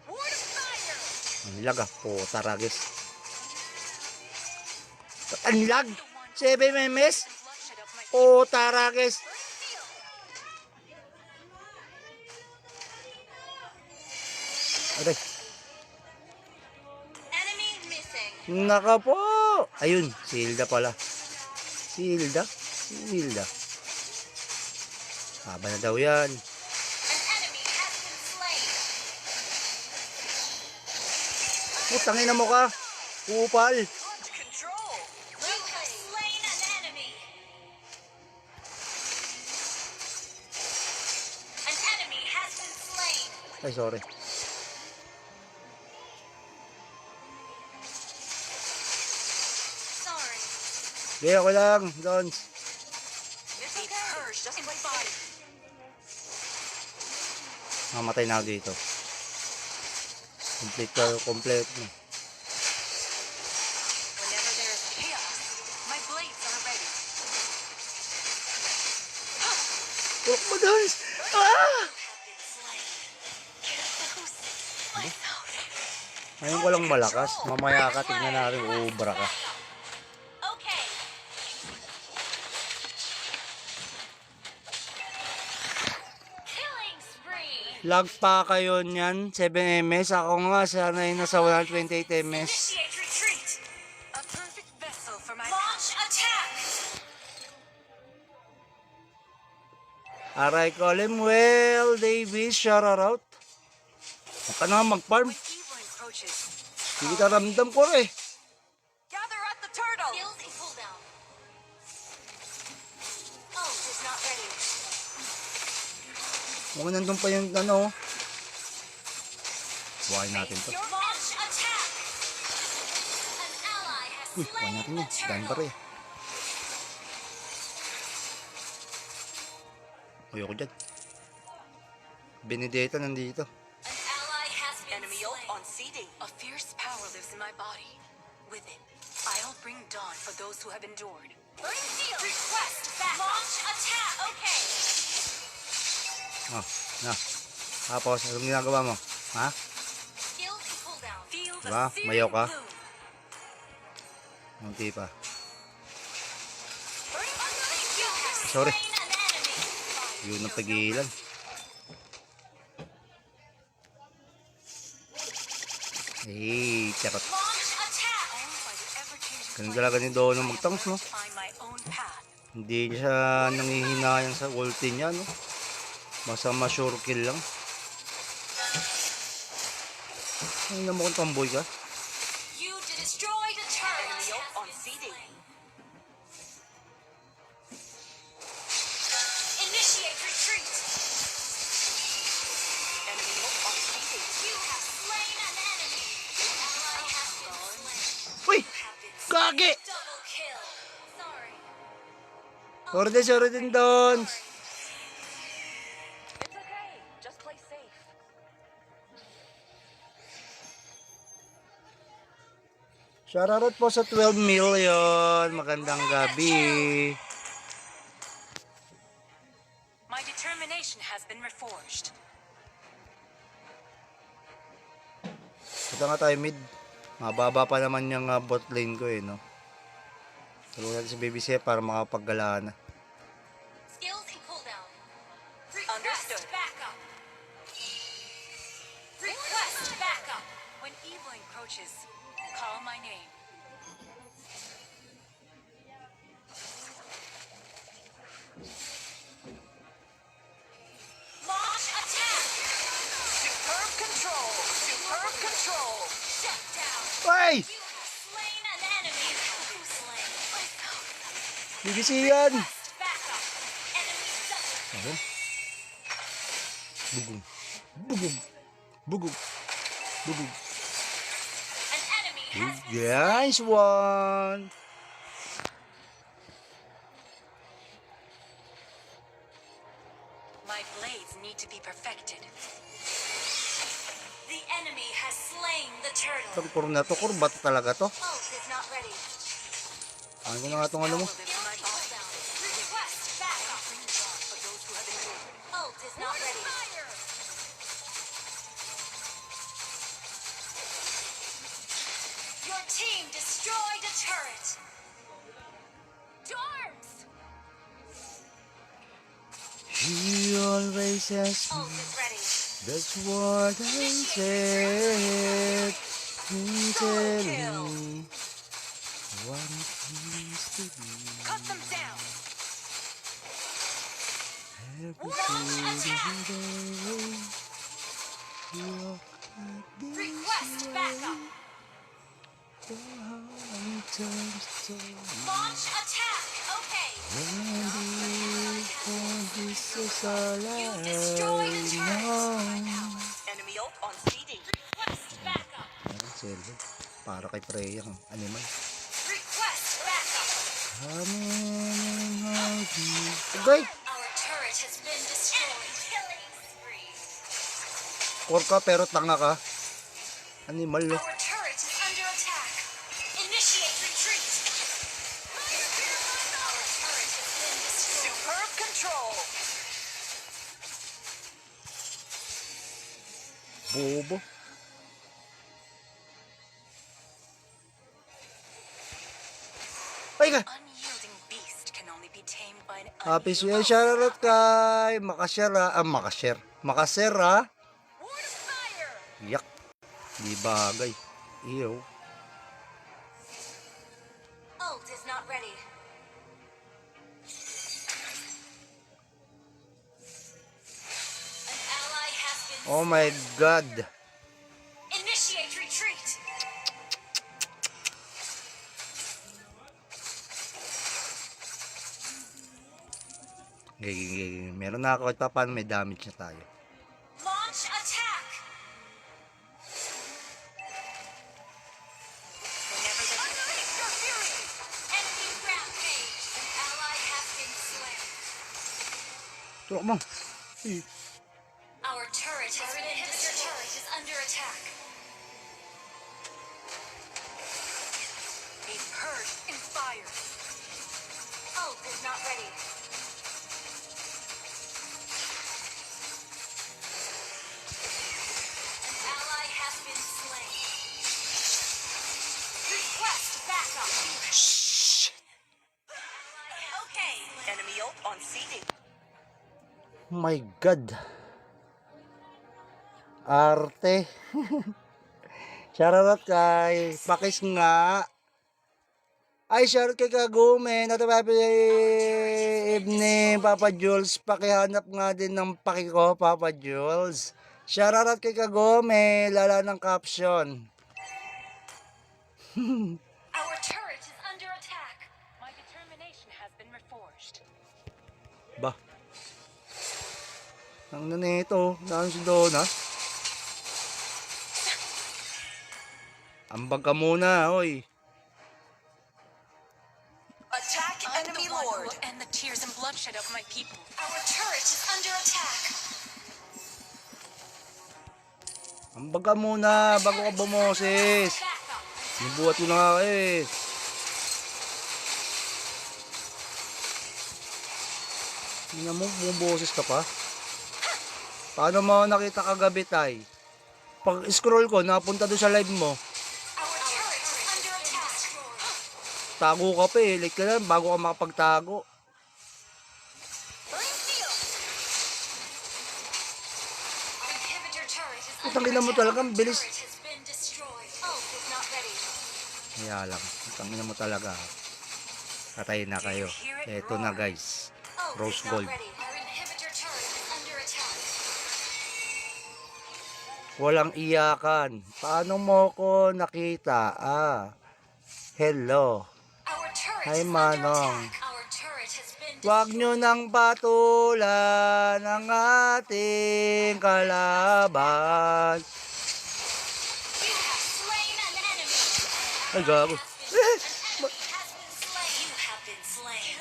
Ward of fire. Ang lag ah. Puta ragis. Ang lag. 7 memes. Bloodshed of my Puta ragis. Aray. enemy missing. Naka po. Ayun. Si Hilda pala. Si Hilda. Si Hilda. Haba na daw yan. An enemy has been slain. Putangin na mo ka. Kupal. Good control. You have slain an enemy. An enemy has been slain. Ay, sorry. Sorry. Gaya ko lang, Dons. Be purged just by body. Mamatay na ako dito. Complete ka, complete na. Whenever there is chaos, my blades are ready. Tulok mo, Dons! Ah! Have been slain. Get loose. Myself. Ngayon ko lang malakas. Mamaya ka, tignan natin, ubra ka. Okay. Killing spree. Lag pa kayo niyan, 7 ms. Ako nga, sanay nasa 128 ms. Initiate retreat. A perfect vessel for my Launch attack. Aray ko, well, Davis, shout out. Huwag ka na mag-farm. When evil encroaches, Hindi kita ramdam ko eh. Gather at the turtle. Skills and cooldown. Oh, is not ready. Kung nandun pa yung ano. Buhayin natin to. Launch attack. An ally has Uy, buhayin natin yun. Daan pa rin. Ayoko dyan. Benedetta nandito. An ally has been enemy ult on seeding. A fierce power lives in my body. With it, I'll bring dawn for those who have endured. Bring shield. Request back. Launch attack. Okay. Oh, na. Tapos, anong ginagawa mo? Ha? Skills and cooldown. Feel the Diba? searing Mayaw ka? bloom. Munti pa. You have Sorry. slain an enemy. Yun ang pagilan. Eh, charot. Launch attack. Owned by the ever-changing Ganun climate, talaga ni Dono magtangs, no? find my own path. Hindi siya nangihinayang sa ulti niya, no? Basta ma-sure kill lang. Ay, naman kung tomboy ka. You destroyed a turtle. Enemy ult on seeding. Initiate retreat. Enemy ult on seeding. You have slain an enemy. An ally has been slain. Uy! Kage! Double kill. Sorry. Sorry din, Dons. It's okay. Just play safe. Shoutout po sa 12 million. Magandang gabi. My determination has been reforged. Ito nga tayo mid. Mababa pa naman yung bot lane ko eh, no? Tulungan natin si BBC para makapaggalaan na. Skills and cooldown. Understood. Request backup. Request backup. When evil encroaches, call my name. control. Shut down. Ay! You have slain an enemy. Who's slain? Bibisiyan! Request backup. Enemy double. Ayun. Bugong. Bugong. Bugong. Bugong. An enemy has been Nice one! My blades need to be perfected. The enemy has slain the turtle. Itong kurm na to, kurm ba to talaga to? Ult is not ready. Ano ko na nga itong ano mo? Power lives in my body. Request backup. Bring dawn for those who have endured. Ult is not ready. Your team destroyed a turret. Dorms. He always says Ult is ready. that's what I said. He tell me what it means to be. Cut them down. Request backup. Launch attack. Okay. You destroyed a turret. Enemy ult on seeding. Request backup. Para kay Freya, animal. Request backup. Okay. Our turret has been destroyed. Killing spree. Core ka pero tanga ka. Animal, no? Our turret is under attack. Initiate retreat. Our turret has been destroyed. Superb control. Bobo. Ay ka! Unyielding beast can only be tamed by an Happy unyielding shoutout kay Makashare, Makasera. Ward of fire. Yak. Di bagay. Iyo. Ult is not ready. An ally has been Oh my God. Initiate retreat. Meron na ako at paano may damage na tayo. Launch attack. Whenever the Unleash your fury. Enemy rampage. An ally has been slain. Tulak mo. Our turret has been destroyed. Turret is under attack. a herd in fire. Ult is not ready. An ally has been slain. Request backup. Okay. Enemy ult on seeding. My God. Arte. Shoutout kay Pakis nga. Ay, shoutout kay Kagume. Not a happy evening, Papa Jules. Pakihanap nga din ng paki ko, Papa Jules. Shoutout kay Kagume. Lala ng caption. Our turret is under attack. My determination has been reforged. Ba? Ang nanito. Daan si Donna. Ambag ka muna, oy. Attack enemy lord. Will end the tears and bloodshed of my people. Our turret is under attack. Ambag ka muna bago ka bumoses. Backup. Nibuhat ko na nga eh. Hindi mo, bumoses ka pa. Paano mo nakita kagabi, tay? Pag scroll ko, napunta doon sa live mo. Our turret is under attack. Tago ka pa eh. Like ka lang, bago ka makapagtago. Flame field. Our inhibitor turret is Putang under ina mo attack. talaga, ang bilis. Turret has been destroyed. Ult is not ready. Kaya lang, tangina mo talaga. Patay na kayo. Eto na guys. Ult Rose is not gold. ready. Our inhibitor turret is under attack. Walang iyakan. Paano mo ko nakita? Hello. Our turret Hi, is under Manong. attack. Our turret has been Huwag destroyed. nyo nang patulan ang ating kalaban. You have slain an enemy. Ay, gago. An enemy has been slain. You have been slain.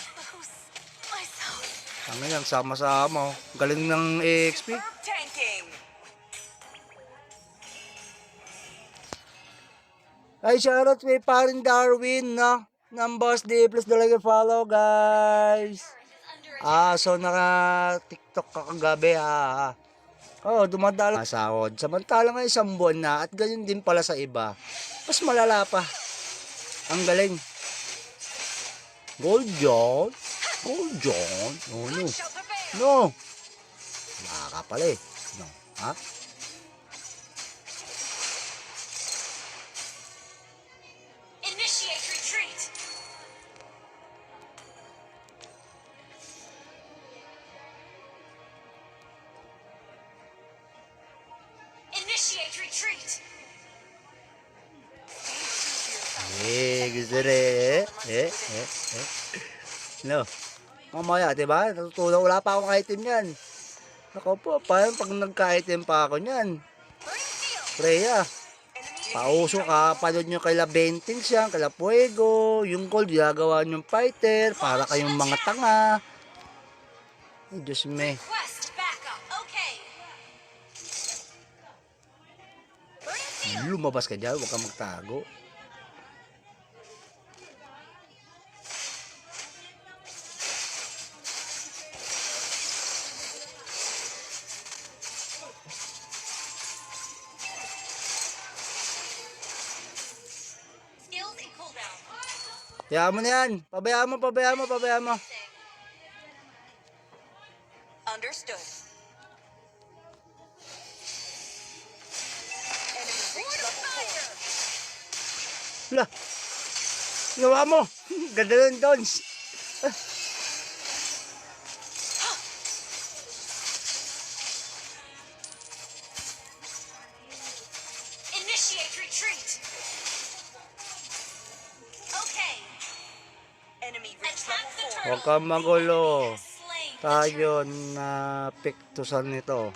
Myself. Ano yan, sama-sama. Galing ng EXP. Superb tanking. Ay, shoutout kay parin Darwin, no? Ng Boss D, please do like and follow, guys. Turret is under attack. So naka-TikTok ka kagabi, ha? Oo, dumadala sahod. Samantalang nga isang buwan na at ganyan din pala sa iba. Mas malala pa. Ang galing. Gold John. Gold John. Oh, no. Shall prevail. No. Wala ka pala eh. No. Ha? Initiate retreat. Initiate retreat. Gusto rin. No. Mamaya, diba? Natutunan, wala pa akong item yan. Ako po, paano pag nagka-item pa ako yan? Freya. Pauso ka, panood nyo kay Labentings yan, kay Fuego, yung gold, ginagawa nyong fighter, para kayong mga tanga. Ay, Diyos me. Quest backup. Okay. Lumabas ka dyan, huwag kang magtago. Skills and cooldown. Kaya mo na yan. Pabayaan mo, pabayaan mo, pabayaan mo. Understood. Enemy reach level 4. Wala. Ginawa mo. Ganda nun, Dons. Initiate retreat. Okay. Enemy reach Attack the level 4. turtle. Huwag kang magulo. Slain the Tayo na piktusan nito.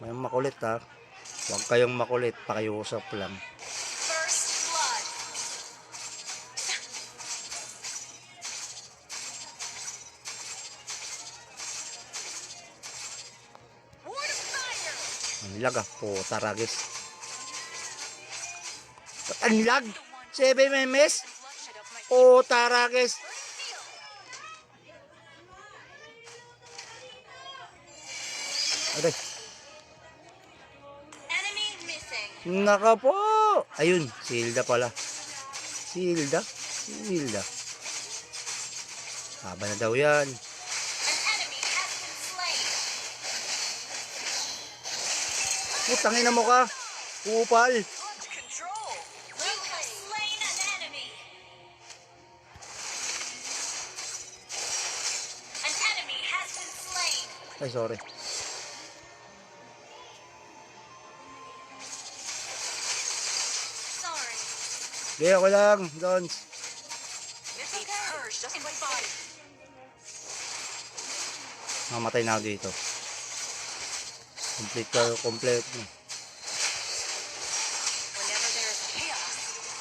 May makulit, ha. Huwag kayong makulit. Pakiusap lang. First blood. Word of fire. Ang lag, puta ragis. Ang lag. 7 memes. Bloodshed of my Puta ragis. Aray. Enemy missing. Naka po. Ayun, si Hilda pala. Si Hilda? Si Hilda. Haba na daw yan. An enemy has been slain. Putangin na mo ka. Kupal. Launch control. You have slain an enemy. An enemy has been slain. Ay, sorry. Sorry. Hindi, ako lang. Dons. It's okay. Purge just my body. Mamatay na ako dito. Complete. Whenever there is chaos,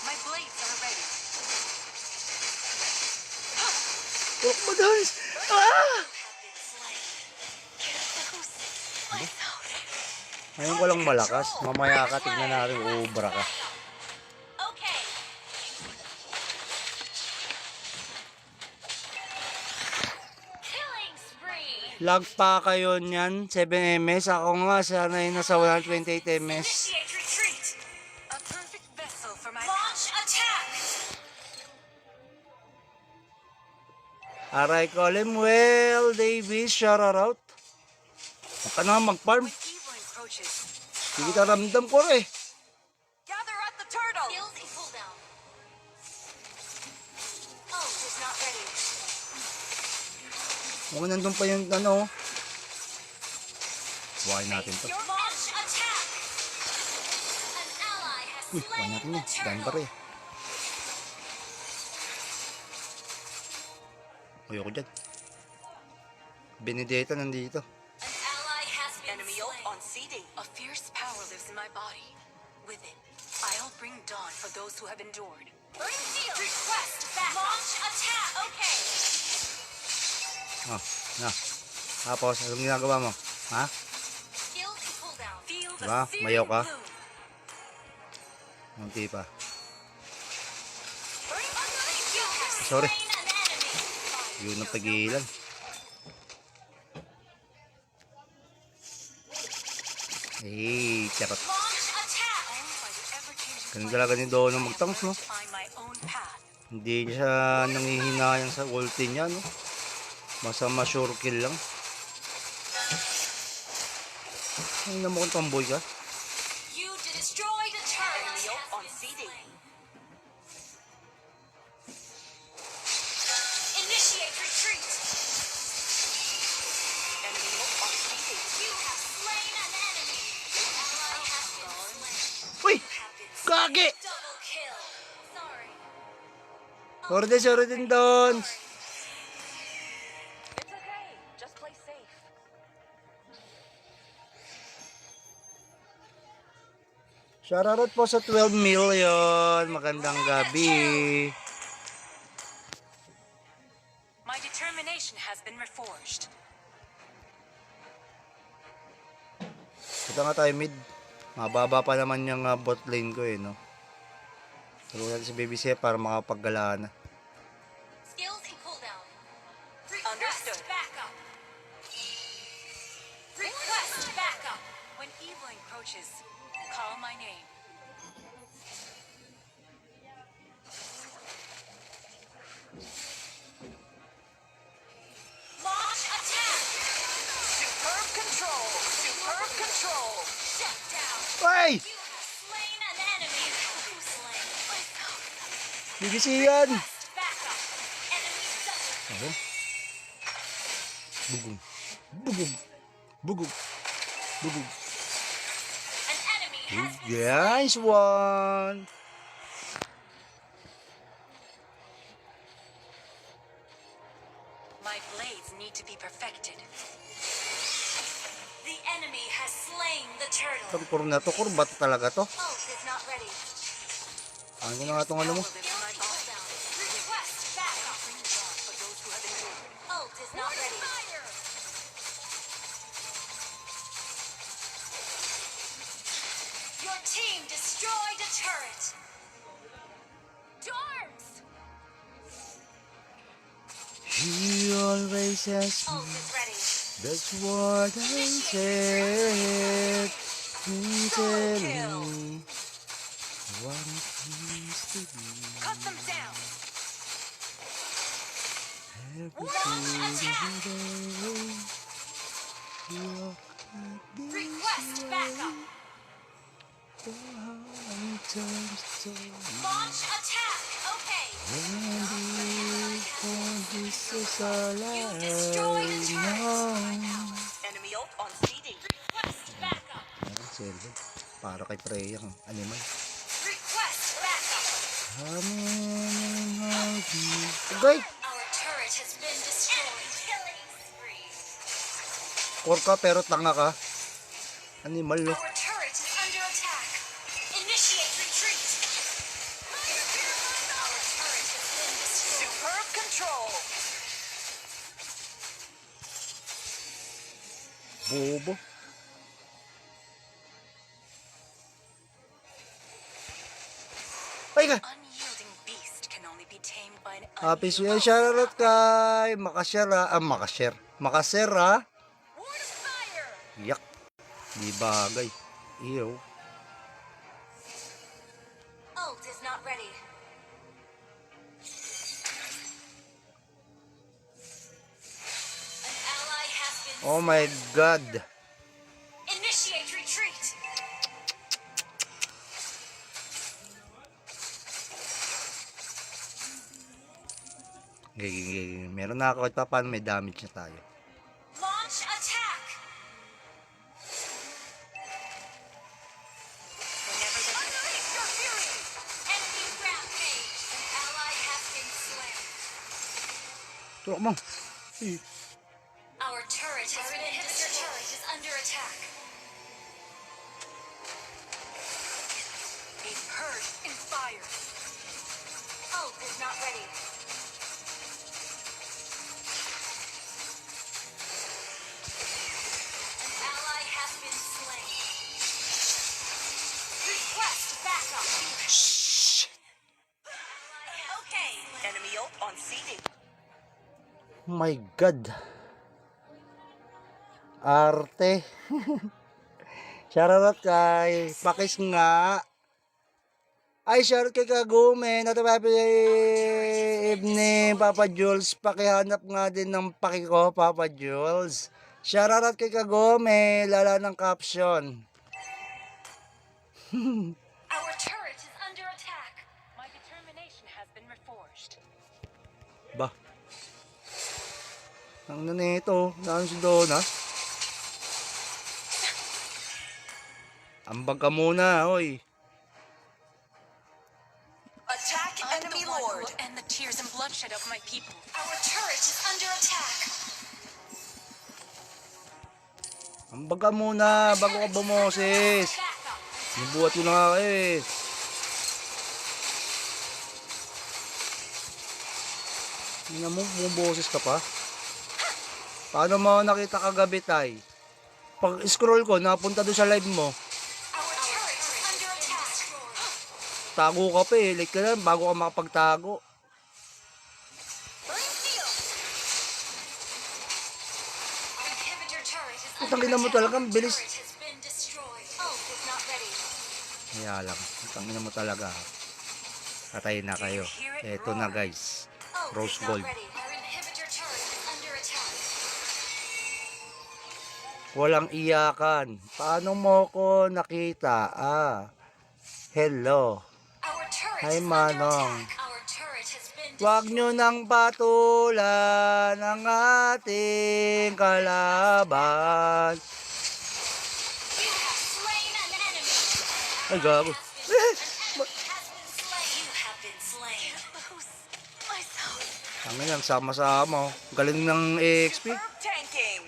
my blades are ready. Tulok mo, Dons. Ah! Have been slain. Ngayon ko lang malakas. Mamaya ka, tignan natin. Ubra ka. Okay. Killing spree. Lag pa kayo niyan. 7 ms. Ako nga, sanay nasa 128 ms. Initiate retreat. A perfect vessel for my Launch attack. Aray ko, Well, Davis, shout out. Huwag ka na mag-farm. When evil encroaches, Hindi kita ramdam ko rin. gather at the turtle. Skills and cooldown. Ult is not ready. Huwag nandun pa yung ano. Buhayin natin to. Your launch attack. An ally has Uy, buhayin slain natin the yun. Dami turtle. pa rin. Ayoko dyan. Benedetta nandito. An ally has been Enemy ult slain. on seeding. A fierce power lives in my body. With it, I'll bring dawn for those who have endured. Bring shield. Request back. Launch attack. Okay. Oh, na. Tapos, anong ginagawa mo? Ha? Skills and cooldown. Feel the Diba? searing Mayaw ka? bloom. Munti pa. Bring you have Sorry. slain an enemy. Yun ang pagilan. Eh, charot. Launch attack. Owned by the ever-changing Ganun climate, talaga ni Dono I have magtangs, no? learned to find my own path. Hindi siya nangihinayang sa ulti niya, no? Masama sure kill lang. Ay, namukhang tomboy ka. You destroyed a turtle. Enemy ult on seeding. Initiate retreat. Enemy ult on seeding. You have slain an enemy. An ally has been slain. Uy! Have been Kage! double kill. Sorry. Sorry din doon. It's okay. Just play safe. Shoutout po sa 12 million. Magandang gabi. My determination has been reforged. Ito nga tayo mid. Mababa pa naman yung bot lane ko eh, no? Tulungan natin si Baby Sep para makapaggala na. Skills and cooldown. Understood. Request backup. Request backup. When evil encroaches, call my name. Launch attack. Superb control. Superb control. Shut down. Ay! You have slain an enemy. Who slain? BBC yan! Request backup. Enemy double. Ayun. Bugog. Bugog. Bugog. Bugog. An enemy has been Nice one! My blades need to be perfected. The enemy has slain the turtle. Kurkur na to, kurbat talaga to. Ult is not ready. Ano na nga itong ano mo? Power lives in my body. Request backup. Bring dawn for those who have endured. Ult is not ready. Your team destroyed a turret. Dorms. He always says Ult is ready. that's what I said. He tell me what it means to be. Cut them down. Request backup. Launch attack. Okay. You destroyed a turret. Enemy ult on seeding. Request backup. Silver. Para kay Freya ang animal. Request backup. Okay. Our turret has been destroyed. Killing spree. Core ka pero tanga ka. Animal no. Our turret is under attack. Initiate retreat. Our turret has been destroyed. Superb control. Bobo. Ay ka. Unyielding beast can only be tamed by an Happy unyielding shoutout kay Makashare. Makasera. Ward of fire. Yak. Di bagay. Ew. Ult is not ready. An ally has been Oh my god. Initiate retreat. Meron na ako kahit pa paano may damage na tayo. Launch attack. Tulak mo. Our turret has been destroyed. Turret is under attack. A purge in fire. Ult is not ready. An ally has been slain. Request backup. Okay. Enemy ult on seeding. Oh my God. Arte. Shoutout kay Pakis nga. Ay, shoutout kay Kagume. Not a happy evening, Papa Jules. Pakihanap nga din ng paki ko, Papa Jules. Shoutout kay Kagume. Lala ng caption. Our turret is under attack. My determination has been reforged. Ba? Ang nanito. Naan si Donna? Ambag ka muna, oy. Attack I'm the one who will end the tears and bloodshed of my people. Our turret is under attack. Ambag ka muna bago ka bumoses. Backup. Nabuhat ko na nga eh. Hindi na mo, bumoses ka pa. Paano mo nakita kagabi, Tay? Pag scroll ko, napunta doon sa live mo. Our turret is under attack. Tago ka pa eh. Late ka na bago ka makapagtago. Burn field. Our inhibitor turret is Putang under ina mo attack. talagang bilis. Turret has been destroyed. Ult is not ready. Kaya lang. Tangina mo talaga. Patay na kayo. Eto na guys. Ult Rose is not gold. ready. Our inhibitor turret is under attack. Walang iyakan. Paano mo ko nakita? Hello. Our turret Hi, is under Manong. attack. Our turret has been Huwag destroyed. nyo nang patulan ang ating kalaban. You have slain an enemy. Ay, gago. An enemy has been slain. You have been slain. Lose myself. Ang yan, sama-sama. Galing ng EXP. Tanking.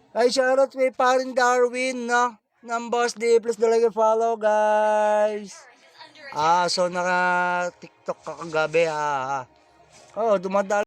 Ay, shoutout kay parin Darwin, no? Ng Boss D, please like and follow, guys. Turret is under attack. So naka-TikTok ka kagabi, ha? Oh, dumadal.